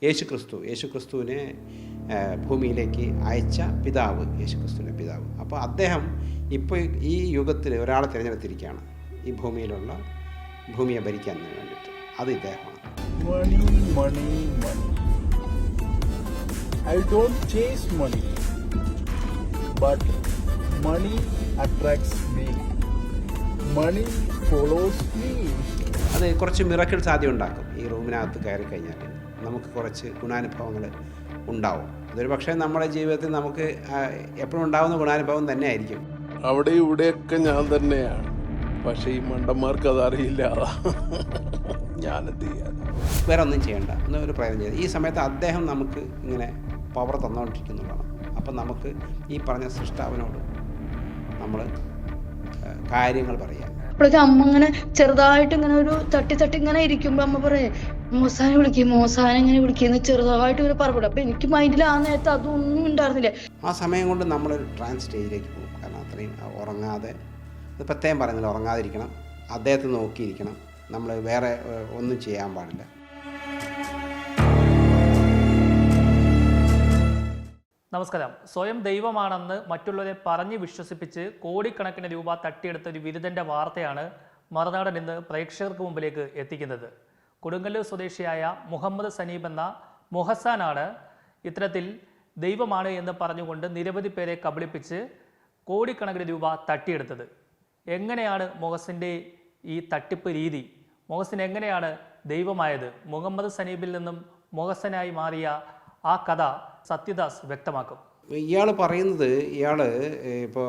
യേശുക്രിസ്തുവിനെ ഭൂമിയിലേക്ക് അയച്ച പിതാവ്, യേശുക്രിസ്തുവിൻ്റെ പിതാവ്. അപ്പോൾ അദ്ദേഹം ഇപ്പോൾ ഈ യുഗത്തിൽ ഒരാളെ തിരഞ്ഞെടുത്തിരിക്കുകയാണ് ഈ ഭൂമിയെ ഭരിക്കാൻ വേണ്ടിയിട്ട്. അത് ഇദ്ദേഹമാണ്. Money, money, money. I don't chase money, but money attracts me. Money follows me. അത് കുറച്ച് മിറക്കിൾസ് ആദ്യം ഉണ്ടാക്കും. ഈ റൂമിനകത്ത് കയറി കഴിഞ്ഞാൽ നമുക്ക് കുറച്ച് ഗുണാനുഭവങ്ങൾ ഉണ്ടാവും. അതൊരു പക്ഷേ നമ്മുടെ ജീവിതത്തിൽ നമുക്ക് എപ്പോഴും ഉണ്ടാകുന്ന ഗുണാനുഭവം തന്നെ ആയിരിക്കും. അവിടെ ഇവിടെയൊക്കെ ഞാൻ തന്നെയാണ്, പക്ഷേ ഈ മണ്ടന്മാർക്ക് അതറിയില്ല. ഞാനെന്ത് ചെയ്യാൻ? വേറെ ഒന്നും ചെയ്യേണ്ട, എന്നൊരു പ്രയോജനം ചെയ്ത് ഈ സമയത്ത് അദ്ദേഹം നമുക്ക് ഇങ്ങനെ പവർ തന്നുകൊണ്ടിരിക്കുന്നുള്ളതാണ്. അപ്പം നമുക്ക് ഈ പറഞ്ഞ സൃഷ്ടാവിനോട് നമ്മൾ കാര്യങ്ങൾ പറയാം. അപ്പോഴേക്കും അമ്മ ഇങ്ങനെ ചെറുതായിട്ട് ഇങ്ങനെ ഒരു തട്ടി ഇങ്ങനെ ഇരിക്കുമ്പോൾ അമ്മ പറയേ മോസാനെ ഇങ്ങനെ വിളിക്കുന്ന ചെറുതായിട്ട് ഇങ്ങനെ പറയപ്പെടും. അപ്പൊ എനിക്ക് മൈൻഡിൽ ആ നേരത്തെ അതൊന്നും ഉണ്ടായിരുന്നില്ല. ആ സമയം കൊണ്ട് നമ്മളൊരു ട്രാൻസ് സ്റ്റേജിലേക്ക് പോകും. കാരണം അത്രയും ഉറങ്ങാതെ, പ്രത്യേകം പറയുന്നില്ല, ഉറങ്ങാതിരിക്കണം, അദ്ദേഹത്തെ നോക്കിയിരിക്കണം, നമ്മൾ വേറെ ഒന്നും ചെയ്യാൻ പാടില്ല. നമസ്കാരം. സ്വയം ദൈവമാണെന്ന് മറ്റുള്ളവരെ പറഞ്ഞ് വിശ്വസിപ്പിച്ച് കോടിക്കണക്കിന് രൂപ തട്ടിയെടുത്ത ഒരു ബിരുദൻ്റെ വാർത്തയാണ് മറുനാടൻ ഇന്ന് പ്രേക്ഷകർക്ക് മുമ്പിലേക്ക് എത്തിക്കുന്നത്. കൊടുങ്ങല്ലൂർ സ്വദേശിയായ മുഹമ്മദ് സനീബ് എന്ന മുഹസാനാണ് ഇത്തരത്തിൽ ദൈവമാണ് എന്ന് പറഞ്ഞുകൊണ്ട് നിരവധി പേരെ കബളിപ്പിച്ച് കോടിക്കണക്കിന് രൂപ തട്ടിയെടുത്തത്. എങ്ങനെയാണ് മുഹസിൻ്റെ ഈ തട്ടിപ്പ് രീതി? മുഹസിൻ എങ്ങനെയാണ് ദൈവമായത്? മുഹമ്മദ് സനീബിൽ നിന്നും മുഹസനായി മാറിയ ആ കഥ സത്യദാസ് വ്യക്തമാക്കും. ഇയാൾ പറയുന്നത്, ഇയാൾ ഇപ്പോൾ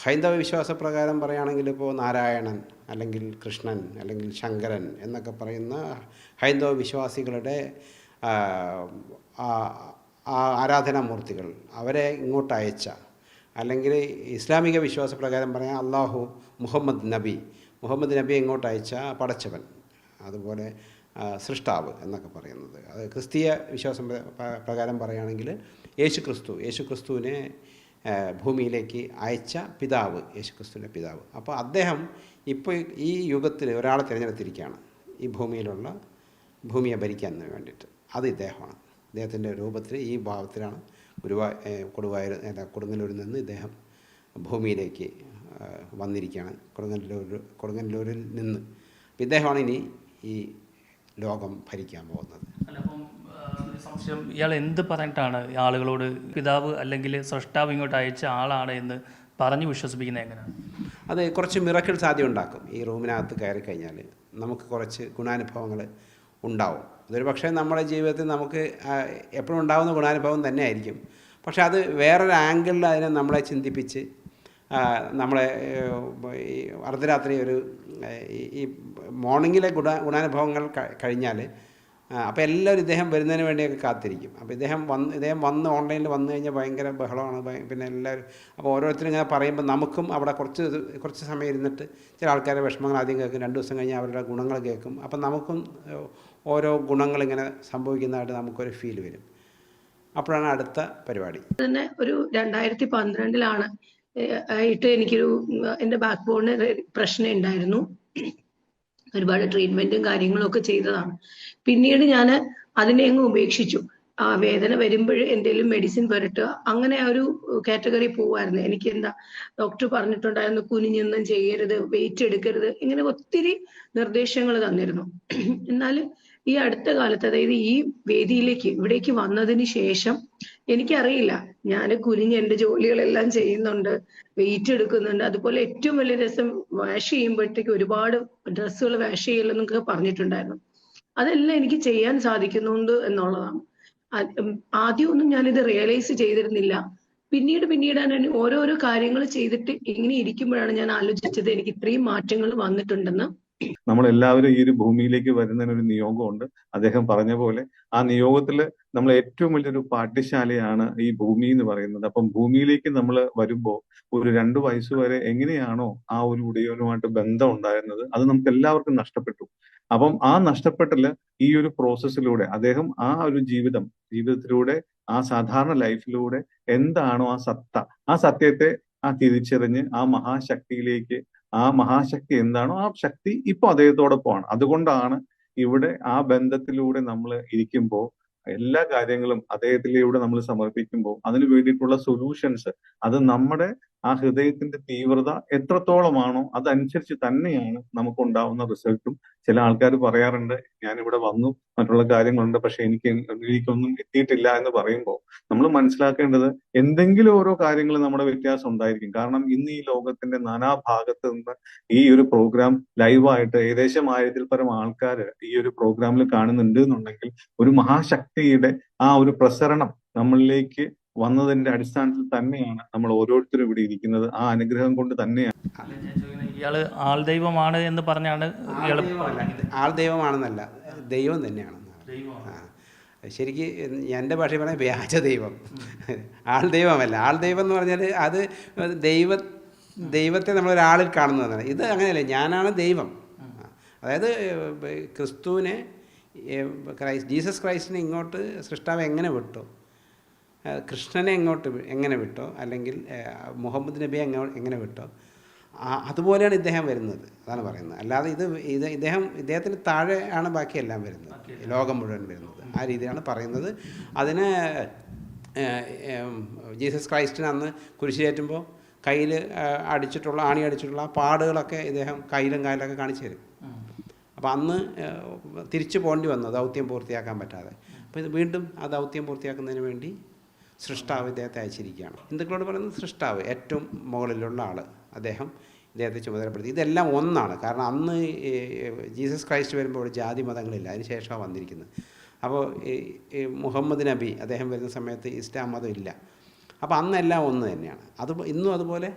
ഹൈന്ദവ വിശ്വാസപ്രകാരം പറയുകയാണെങ്കിൽ ഇപ്പോൾ നാരായണൻ അല്ലെങ്കിൽ കൃഷ്ണൻ അല്ലെങ്കിൽ ശങ്കരൻ എന്നൊക്കെ പറയുന്ന ഹൈന്ദവ വിശ്വാസികളുടെ ആരാധനാമൂർത്തികൾ, അവരെ ഇങ്ങോട്ട് അയച്ച, അല്ലെങ്കിൽ ഇസ്ലാമിക വിശ്വാസപ്രകാരം പറയാം അള്ളാഹു മുഹമ്മദ് നബിയെ ഇങ്ങോട്ട് അയച്ച പടച്ചവൻ, അതുപോലെ സൃഷ്ടാവ് എന്നൊക്കെ പറയുന്നത്. അത് ക്രിസ്തീയ വിശ്വാസം പ്രകാരം പറയുകയാണെങ്കിൽ യേശുക്രിസ്തുവിനെ ഭൂമിയിലേക്ക് അയച്ച പിതാവ്, യേശുക്രിസ്തുവിൻ്റെ പിതാവ്. അപ്പോൾ അദ്ദേഹം ഇപ്പോൾ ഈ യുഗത്തിൽ ഒരാളെ തിരഞ്ഞെടുത്തിരിക്കുകയാണ് ഈ ഭൂമിയെ ഭരിക്കാൻ വേണ്ടിയിട്ട്. അത് ഇദ്ദേഹമാണ്. ഇദ്ദേഹത്തിൻ്റെ രൂപത്തിൽ ഈ ഭാവത്തിലാണ് കൊടുങ്ങല്ലൂരിൽ നിന്ന് ഇദ്ദേഹം ഭൂമിയിലേക്ക് വന്നിരിക്കുകയാണ്. കൊടുങ്ങല്ലൂരിൽ നിന്ന് ഇദ്ദേഹമാണ് ഇനി ഈ ലോകം ഭരിക്കാൻ പോകുന്നത്. സംശയം, ഇയാൾ എന്ത് പറഞ്ഞിട്ടാണ് ആളുകളോട് പിതാവ് അല്ലെങ്കിൽ സൃഷ്ടാവ് ഇങ്ങോട്ട് അയച്ച ആളാണ് എന്ന് പറഞ്ഞ് വിശ്വസിപ്പിക്കുന്നത്? എങ്ങനെയാണ്? അത് കുറച്ച് മിറക്കിൾസ് ആദ്യം ഉണ്ടാക്കും. ഈ റൂമിനകത്ത് കയറി കഴിഞ്ഞാൽ നമുക്ക് കുറച്ച് ഗുണാനുഭവങ്ങൾ ഉണ്ടാവും. അതൊരു പക്ഷേ നമ്മുടെ ജീവിതത്തിൽ നമുക്ക് എപ്പോഴും ഉണ്ടാകുന്ന ഗുണാനുഭവം തന്നെ ആയിരിക്കും. പക്ഷേ അത് വേറൊരു ആംഗിളിൽ അതിനെ നമ്മളെ ചിന്തിപ്പിച്ച് നമ്മളെ ഈ അർദ്ധരാത്രി ഈ മോർണിംഗിലെ ഗുണാനുഭവങ്ങൾ കഴിഞ്ഞാൽ അപ്പോൾ എല്ലാവരും ഇദ്ദേഹം വരുന്നതിന് വേണ്ടിയൊക്കെ കാത്തിരിക്കും. അപ്പോൾ ഇദ്ദേഹം വന്ന് ഓൺലൈനിൽ വന്നു കഴിഞ്ഞാൽ ഭയങ്കര ബഹളമാണ്. പിന്നെ എല്ലാവരും അപ്പോൾ ഓരോരുത്തരും ഇങ്ങനെ പറയുമ്പോൾ നമുക്കും അവിടെ കുറച്ച് സമയം ഇരുന്നിട്ട് ചില ആൾക്കാരുടെ വിഷമങ്ങൾ ആദ്യം കേൾക്കും, 2 ദിവസം കഴിഞ്ഞ് അവരുടെ ഗുണങ്ങൾ കേൾക്കും. അപ്പം നമുക്കും ഓരോ ഗുണങ്ങളിങ്ങനെ സംഭവിക്കുന്നതായിട്ട് നമുക്കൊരു ഫീൽ വരും. അപ്പോഴാണ് അടുത്ത പരിപാടി. തന്നെ ഒരു 2012 ആയിട്ട് എനിക്കൊരു എൻ്റെ ബാക്ക് ബോണിന് പ്രശ്നം ഉണ്ടായിരുന്നു. ഒരുപാട് ട്രീറ്റ്മെന്റും കാര്യങ്ങളും ഒക്കെ ചെയ്തതാണ്. പിന്നീട് ഞാൻ അതിനെ അങ്ങ് ഉപേക്ഷിച്ചു. ആ വേദന വരുമ്പോൾ എന്തെങ്കിലും മെഡിസിൻ പുരട്ടുക, അങ്ങനെ ആ ഒരു കാറ്റഗറി പോവായിരുന്നു. എനിക്ക് ഡോക്ടർ പറഞ്ഞിട്ടുണ്ടായിരുന്നു കുനിഞ്ഞൊന്നും ചെയ്യരുത്, വെയിറ്റ് എടുക്കരുത്, ഇങ്ങനെ ഒത്തിരി നിർദ്ദേശങ്ങൾ തന്നിരുന്നു. എന്നാൽ ഈ അടുത്ത കാലത്ത്, അതായത് ഈ വേദിയിലേക്ക് ഇവിടേക്ക് വന്നതിന് ശേഷം എനിക്കറിയില്ല, ഞാൻ കുനിഞ്ഞ് എൻ്റെ ജോലികളെല്ലാം ചെയ്യുന്നുണ്ട്, വെയിറ്റ് എടുക്കുന്നുണ്ട്. അതുപോലെ ഏറ്റവും വലിയ രസം, വാഷ് ചെയ്യുമ്പോഴത്തേക്ക് ഒരുപാട് ഡ്രസ്സുകൾ വാഷ് ചെയ്യലെന്നൊക്കെ പറഞ്ഞിട്ടുണ്ടായിരുന്നു. അതെല്ലാം എനിക്ക് ചെയ്യാൻ സാധിക്കുന്നുണ്ട് എന്നുള്ളതാണ്. ആദ്യമൊന്നും ഞാനിത് റിയലൈസ് ചെയ്തിരുന്നില്ല. പിന്നീടാണ് ഓരോരോ കാര്യങ്ങൾ ചെയ്തിട്ട് ഇങ്ങനെ ഇരിക്കുമ്പോഴാണ് ഞാൻ ആലോചിച്ചത് എനിക്ക് ഇത്രയും മാറ്റങ്ങൾ വന്നിട്ടുണ്ടെന്ന്. നമ്മളെല്ലാവരും ഈ ഒരു ഭൂമിയിലേക്ക് വരുന്നതിന് ഒരു നിയോഗമുണ്ട്. അദ്ദേഹം പറഞ്ഞ പോലെ ആ നിയോഗത്തില് നമ്മൾ ഏറ്റവും വലിയൊരു പാഠ്യശാലയാണ് ഈ ഭൂമി എന്ന് പറയുന്നത്. അപ്പം ഭൂമിയിലേക്ക് നമ്മൾ വരുമ്പോൾ ഒരു 2 വയസ്സ് വരെ എങ്ങനെയാണോ ആ ഒരു ഉടയവനുമായിട്ട് ബന്ധം ഉണ്ടായിരുന്നത്, അത് നമുക്ക് എല്ലാവർക്കും നഷ്ടപ്പെട്ടു. അപ്പം ആ നഷ്ടപ്പെട്ടില് ഈ ഒരു പ്രോസസ്സിലൂടെ അദ്ദേഹം ആ ഒരു ജീവിതത്തിലൂടെ, ആ സാധാരണ ലൈഫിലൂടെ എന്താണോ ആ സത്യത്തെ തിരിച്ചറിഞ്ഞ് ആ മഹാശക്തിയിലേക്ക്, ആ മഹാശക്തി എന്താണോ ആ ശക്തി ഇപ്പൊ അദ്ദേഹത്തോടൊപ്പമാണ്. അതുകൊണ്ടാണ് ഇവിടെ ആ ബന്ധത്തിലൂടെ നമ്മൾ ഇരിക്കുമ്പോൾ എല്ലാ കാര്യങ്ങളും അദ്ദേഹത്തിലൂടെ നമ്മൾ സമർപ്പിക്കുമ്പോൾ അതിന് വേണ്ടിയിട്ടുള്ള സൊല്യൂഷൻസ് അത് നമ്മുടെ ആ ഹൃദയത്തിന്റെ തീവ്രത എത്രത്തോളമാണോ അതനുസരിച്ച് തന്നെയാണ് നമുക്ക് ഉണ്ടാവുന്ന റിസൾട്ടും. ചില ആൾക്കാർ പറയാറുണ്ട്, ഞാനിവിടെ വന്നു, മറ്റുള്ള കാര്യങ്ങളുണ്ട്, പക്ഷെ എനിക്കൊന്നും എത്തിയിട്ടില്ല എന്ന് പറയുമ്പോൾ നമ്മൾ മനസ്സിലാക്കേണ്ടത് എന്തെങ്കിലും ഓരോ കാര്യങ്ങൾ നമ്മുടെ വ്യത്യാസം ഉണ്ടായിരിക്കും. കാരണം ഇന്ന് ഈ ലോകത്തിന്റെ നാനാഭാഗത്ത് നിന്ന് ഈ ഒരു പ്രോഗ്രാം ലൈവായിട്ട് ഏകദേശം 1000-ൽ പരം ആൾക്കാർ ഈ ഒരു പ്രോഗ്രാമിൽ കാണുന്നുണ്ട് എന്നുണ്ടെങ്കിൽ ഒരു മഹാശക്തിയുടെ ആ ഒരു പ്രസരണം നമ്മളിലേക്ക് വന്നതിന്റെ അടിസ്ഥാനത്തിൽ തന്നെയാണ് നമ്മൾ ഓരോരുത്തരും ഇവിടെ ഇരിക്കുന്നത്. ആ അനുഗ്രഹം കൊണ്ട് തന്നെയാണ്. ഇയാള് ആൾദൈവമാണ് എന്ന് പറഞ്ഞാണ് ഇയാൾ ആൾദൈവമാണെന്നല്ല, ദൈവം തന്നെയാണ്. ശരിക്ക് എൻ്റെ ഭാഷയിൽ പറഞ്ഞാൽ വ്യാജ ദൈവം, ആൾദൈവമല്ല. ആൾദൈവം എന്ന് പറഞ്ഞാൽ അത് ദൈവത്തെ നമ്മളൊരാളിൽ കാണുന്നതാണ്. ഇത് അങ്ങനെയല്ല, ഞാനാണ് ദൈവം. അതായത് ക്രിസ്തുവിനെ, ജീസസ് ക്രൈസ്റ്റിനെ ഇങ്ങോട്ട് സൃഷ്ടാവ് എങ്ങനെ വിട്ടോ, കൃഷ്ണനെ എങ്ങനെ വിട്ടോ, അല്ലെങ്കിൽ മുഹമ്മദ് നബിയെ എങ്ങനെ വിട്ടോ, അതുപോലെയാണ് ഇദ്ദേഹം വരുന്നത്. അതാണ് പറയുന്നത്. അല്ലാതെ ഇദ്ദേഹത്തിന് താഴെ ആണ് ബാക്കിയെല്ലാം വരുന്നത്, ലോകം മുഴുവൻ വരുന്നത്. ആ രീതിയാണ് പറയുന്നത്. അതിന് ജീസസ് ക്രൈസ്റ്റിന് അന്ന് കുരിശിലേറ്റുമ്പോൾ കയ്യിൽ ആണി അടിച്ചിട്ടുള്ള ആ പാടുകളൊക്കെ ഇദ്ദേഹം കയ്യിലും കാലിലൊക്കെ കാണിച്ചു തരും. അപ്പോൾ അന്ന് തിരിച്ചു പോകേണ്ടി വന്നു ദൗത്യം പൂർത്തിയാക്കാൻ പറ്റാതെ. അപ്പോൾ ഇത് വീണ്ടും ആ ദൗത്യം പൂർത്തിയാക്കുന്നതിന് വേണ്ടി സൃഷ്ടാവ് ഇദ്ദേഹത്തെ അയച്ചിരിക്കുകയാണ്. ഹിന്ദുക്കളോട് പറയുന്നത് സൃഷ്ടാവ്, ഏറ്റവും മുകളിലുള്ള ആൾ, അദ്ദേഹം ഇദ്ദേഹത്തെ ചുമതലപ്പെടുത്തി. ഇതെല്ലാം ഒന്നാണ്. കാരണം അന്ന് ജീസസ് ക്രൈസ്റ്റ് വരുമ്പോൾ ജാതി മതങ്ങളില്ല, അതിന് ശേഷമാണ് വന്നിരിക്കുന്നത്. അപ്പോൾ ഈ മുഹമ്മദ് നബി അദ്ദേഹം വരുന്ന സമയത്ത് ഇസ്ലാം മതം ഇല്ല. അപ്പോൾ അന്നെല്ലാം ഒന്ന് തന്നെയാണ്. ഇന്നും അതുപോലെ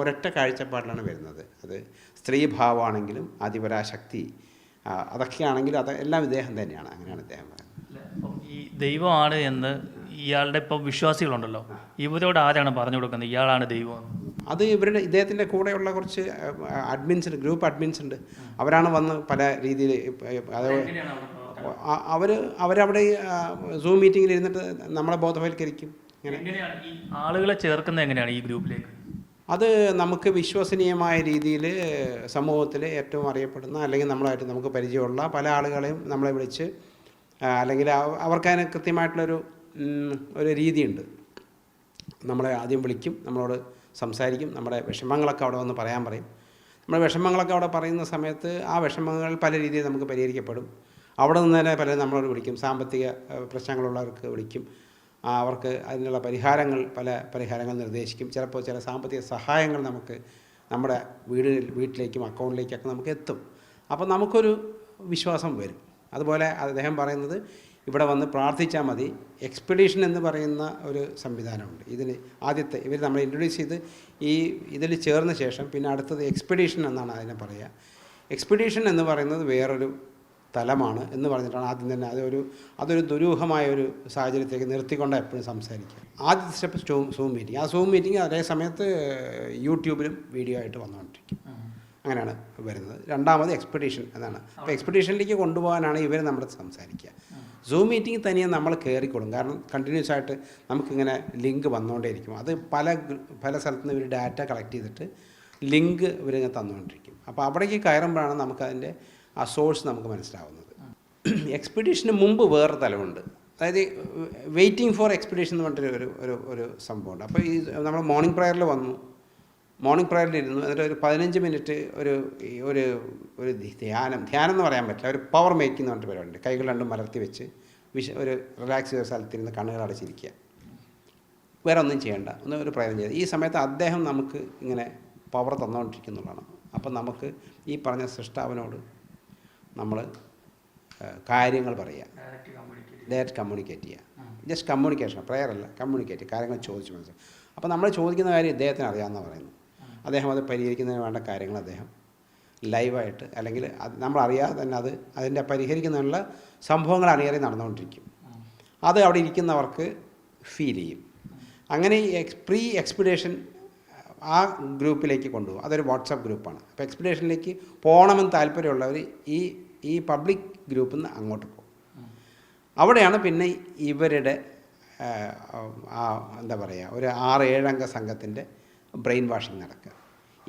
ഒരൊറ്റ കാഴ്ചപ്പാടിലാണ് വരുന്നത്. അത് സ്ത്രീഭാവമാണെങ്കിലും അതിപരാശക്തി അതൊക്കെയാണെങ്കിലും അതെല്ലാം ഇദ്ദേഹം തന്നെയാണ്. അങ്ങനെയാണ് ഇദ്ദേഹം പറയുന്നത്. ഈ ദൈവമാണ് എന്ന് ഇയാളുടെ ഇപ്പോൾ വിശ്വാസികളുണ്ടല്ലോ, ഇവരോട് ആരാണ് പറഞ്ഞു കൊടുക്കുന്നത് ഇയാളാണ് ദൈവം? അത് ഇദ്ദേഹത്തിൻ്റെ കൂടെയുള്ള കുറച്ച് ഗ്രൂപ്പ് അഡ്മിൻസ് ഉണ്ട്. അവരാണ് വന്ന് പല രീതിയിൽ അവരവിടെ സൂം മീറ്റിങ്ങിൽ ഇരുന്നിട്ട് നമ്മളെ ബോധവൽക്കരിക്കും. ഈ ആളുകളെ ചേർക്കുന്നത് എങ്ങനെയാണ് ഈ ഗ്രൂപ്പിലേക്ക്? അത് നമുക്ക് വിശ്വസനീയമായ രീതിയിൽ സമൂഹത്തിൽ ഏറ്റവും അറിയപ്പെടുന്ന അല്ലെങ്കിൽ നമ്മളായിട്ട് നമുക്ക് പരിചയമുള്ള പല ആളുകളെയും നമ്മളെ വിളിച്ച്, അല്ലെങ്കിൽ അവർക്കതിന് കൃത്യമായിട്ടുള്ളൊരു രീതിയുണ്ട്. നമ്മളെ ആദ്യം വിളിക്കും, നമ്മളോട് സംസാരിക്കും, നമ്മുടെ വിഷമങ്ങളൊക്കെ അവിടെ വന്ന് പറയാൻ പറയും. നമ്മുടെ വിഷമങ്ങളൊക്കെ അവിടെ പറയുന്ന സമയത്ത് ആ വിഷമങ്ങൾ പല രീതിയിൽ നമുക്ക് പരിഹരിക്കപ്പെടും. അവിടെ നിന്ന് തന്നെ പലരും നമ്മളോട് വിളിക്കും, സാമ്പത്തിക പ്രശ്നങ്ങളുള്ളവർക്ക് വിളിക്കും, അവർക്ക് അതിനുള്ള പല പരിഹാരങ്ങൾ നിർദ്ദേശിക്കും. ചിലപ്പോൾ ചില സാമ്പത്തിക സഹായങ്ങൾ നമുക്ക് നമ്മുടെ വീട്ടിലേക്കും അക്കൗണ്ടിലേക്കൊക്കെ നമുക്ക് എത്തും. അപ്പോൾ നമുക്കൊരു വിശ്വാസം വരും. അതുപോലെ അദ്ദേഹം പറയുന്നത് ഇവിടെ വന്ന് പ്രാർത്ഥിച്ചാൽ മതി. എക്സ്പെഡീഷൻ എന്ന് പറയുന്ന ഒരു സംവിധാനമുണ്ട്. ഇതിന് ആദ്യത്തെ നമ്മൾ ഇൻട്രൊഡ്യൂസ് ചെയ്ത് ഇതിൽ ചേർന്ന ശേഷം പിന്നെ അടുത്തത് എക്സ്പെഡീഷൻ എന്നാണ് അതിനെ പറയുക. എക്സ്പെഡീഷൻ എന്ന് പറയുന്നത് വേറൊരു തലമാണ് എന്ന് പറഞ്ഞിട്ടാണ് ആദ്യം തന്നെ അതൊരു ദുരൂഹമായ ഒരു സാഹചര്യത്തേക്ക് നിർത്തിക്കൊണ്ട് എപ്പോഴും സംസാരിക്കുക. ആദ്യത്തെ സ്റ്റെപ്പ് സൂം മീറ്റിംഗ്. ആ സൂം മീറ്റിംഗ് അതേ സമയത്ത് യൂട്യൂബിലും വീഡിയോ ആയിട്ട് വന്നുകൊണ്ടിരിക്കും. അങ്ങനെയാണ് വരുന്നത്. രണ്ടാമത് എക്സ്പെഡീഷൻ എന്നാണ്. അപ്പോൾ എക്സ്പെഡീഷനിലേക്ക് കൊണ്ടുപോകാനാണ് ഇവർ നമ്മുടെ സംസാരിക്കുക. സൂം മീറ്റിംഗ് തനിയെ നമ്മൾ കയറിക്കൊള്ളും. കാരണം കണ്ടിന്യൂസ് ആയിട്ട് നമുക്കിങ്ങനെ ലിങ്ക് വന്നുകൊണ്ടേയിരിക്കും. അത് പല സ്ഥലത്തു നിന്ന് ഇവർ ഡാറ്റ കളക്ട് ചെയ്തിട്ട് ലിങ്ക് ഇവരിങ്ങനെ തന്നുകൊണ്ടിരിക്കും. അപ്പോൾ അവിടേക്ക് കയറുമ്പോഴാണ് നമുക്കതിൻ്റെ ആ സോഴ്സ് നമുക്ക് മനസ്സിലാവുന്നത്. എക്സ്പെഡീഷന് മുമ്പ് വേറെ തലമുണ്ട്. അതായത് വെയിറ്റിംഗ് ഫോർ എക്സ്പെഡീഷൻ എന്ന് പറഞ്ഞിട്ട് ഒരു സംഭവമുണ്ട്. അപ്പോൾ നമ്മൾ മോർണിംഗ് പ്രയറിൽ വന്നു, മോർണിംഗ് പ്രയറിൽ ഇരുന്നു, എന്നിട്ട് ഒരു 15 മിനിറ്റ് ഒരു ധ്യാനം എന്ന് പറയാൻ പറ്റില്ല, ഒരു പവർ മേക്കിംഗ് എന്ന് പറഞ്ഞിട്ട് പരിപാടിയുണ്ട്. കൈകൾ രണ്ടും മലർത്തി വെച്ച് ഒരു റിലാക്സ് ചെയ്ത സ്ഥലത്തിരുന്ന് കണ്ണുകൾ അടച്ചിരിക്കുക, വേറെ ഒന്നും ചെയ്യേണ്ട, ഒരു പ്രയോജനം ചെയ്ത്. ഈ സമയത്ത് അദ്ദേഹം നമുക്ക് ഇങ്ങനെ പവർ തന്നുകൊണ്ടിരിക്കുന്നുള്ളതാണ്. അപ്പം നമുക്ക് ഈ പറഞ്ഞ സൃഷ്ടാവിനോട് നമ്മൾ കാര്യങ്ങൾ പറയുക, ഡയറക്റ്റ് കമ്മ്യൂണിക്കേറ്റ് ചെയ്യുക. ജസ്റ്റ് കമ്മ്യൂണിക്കേഷൻ, പ്രയർ അല്ല, കമ്മ്യൂണിക്കേറ്റ്, കാര്യങ്ങൾ ചോദിച്ച് മനസ്സിലാക്കും. അപ്പോൾ നമ്മൾ ചോദിക്കുന്ന കാര്യം ഇദ്ദേഹത്തിന് അറിയാമെന്ന് പറയുന്നു. അദ്ദേഹം അത് പരിഹരിക്കുന്നതിന് വേണ്ട കാര്യങ്ങൾ അദ്ദേഹം ലൈവായിട്ട്, അല്ലെങ്കിൽ നമ്മളറിയാതെ തന്നെ അതിൻ്റെ പരിഹരിക്കുന്നതിനുള്ള സംഭവങ്ങൾ അണിയറി നടന്നുകൊണ്ടിരിക്കും. അത് അവിടെ ഇരിക്കുന്നവർക്ക് ഫീൽ ചെയ്യും. അങ്ങനെ പ്രീ എക്സ്പെഡീഷൻ ആ ഗ്രൂപ്പിലേക്ക് കൊണ്ടുപോകും. അതൊരു വാട്സപ്പ് ഗ്രൂപ്പാണ്. അപ്പോൾ എക്സ്പെഡീഷനിലേക്ക് പോകണമെന്ന് താല്പര്യമുള്ളവർ ഈ പബ്ലിക് ഗ്രൂപ്പിൽ നിന്ന് അങ്ങോട്ട് പോകും. അവിടെയാണ് പിന്നെ ഇവരുടെ എന്താ പറയുക, ഒരു 6-7 അംഗ സംഘത്തിൻ്റെ ബ്രെയിൻ വാഷിങ് നടക്കുക.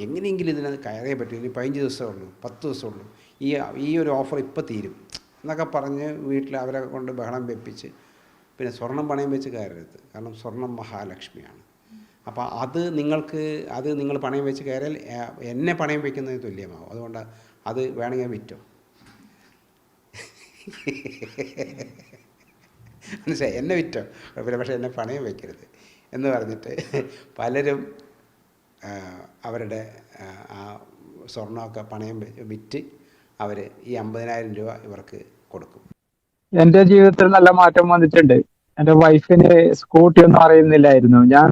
എങ്ങനെയെങ്കിലും ഇതിനത് കയറിയേ പറ്റും, ഇനി 15 ദിവസമേ ഉള്ളൂ, 10 ദിവസമേ ഉള്ളൂ, ഈ ഒരു ഓഫർ ഇപ്പോൾ തീരും എന്നൊക്കെ പറഞ്ഞ് വീട്ടിൽ അവരെ കൊണ്ട് ബഹളം വെപ്പിച്ച് പിന്നെ സ്വർണം പണയം വെച്ച് കയറരുത്. കാരണം സ്വർണം മഹാലക്ഷ്മിയാണ്. അപ്പോൾ അത് നിങ്ങൾ പണയം വെച്ച് കയറിയാൽ എന്നെ പണയം വയ്ക്കുന്നതിന് തുല്യമാകും. അതുകൊണ്ട് അത് വേണമെങ്കിൽ വിറ്റോ. മനസ്സിലായി? എന്നെ വിറ്റോ കുഴപ്പമില്ല, പക്ഷേ എന്നെ പണയം വയ്ക്കരുത് എന്ന് പറഞ്ഞിട്ട് പലരും അവരുടെ ആ സ്വർണ്ണമൊക്കെ പണയം വിറ്റ് അവർ ഈ 50,000 രൂപ ഇവർക്ക് കൊടുക്കും. എൻ്റെ ജീവിതത്തിൽ നല്ല മാറ്റം വന്നിട്ടുണ്ട്. എൻ്റെ വൈഫിന് സ്കൂട്ടി ഒന്നും അറിയുന്നില്ലായിരുന്നു. ഞാൻ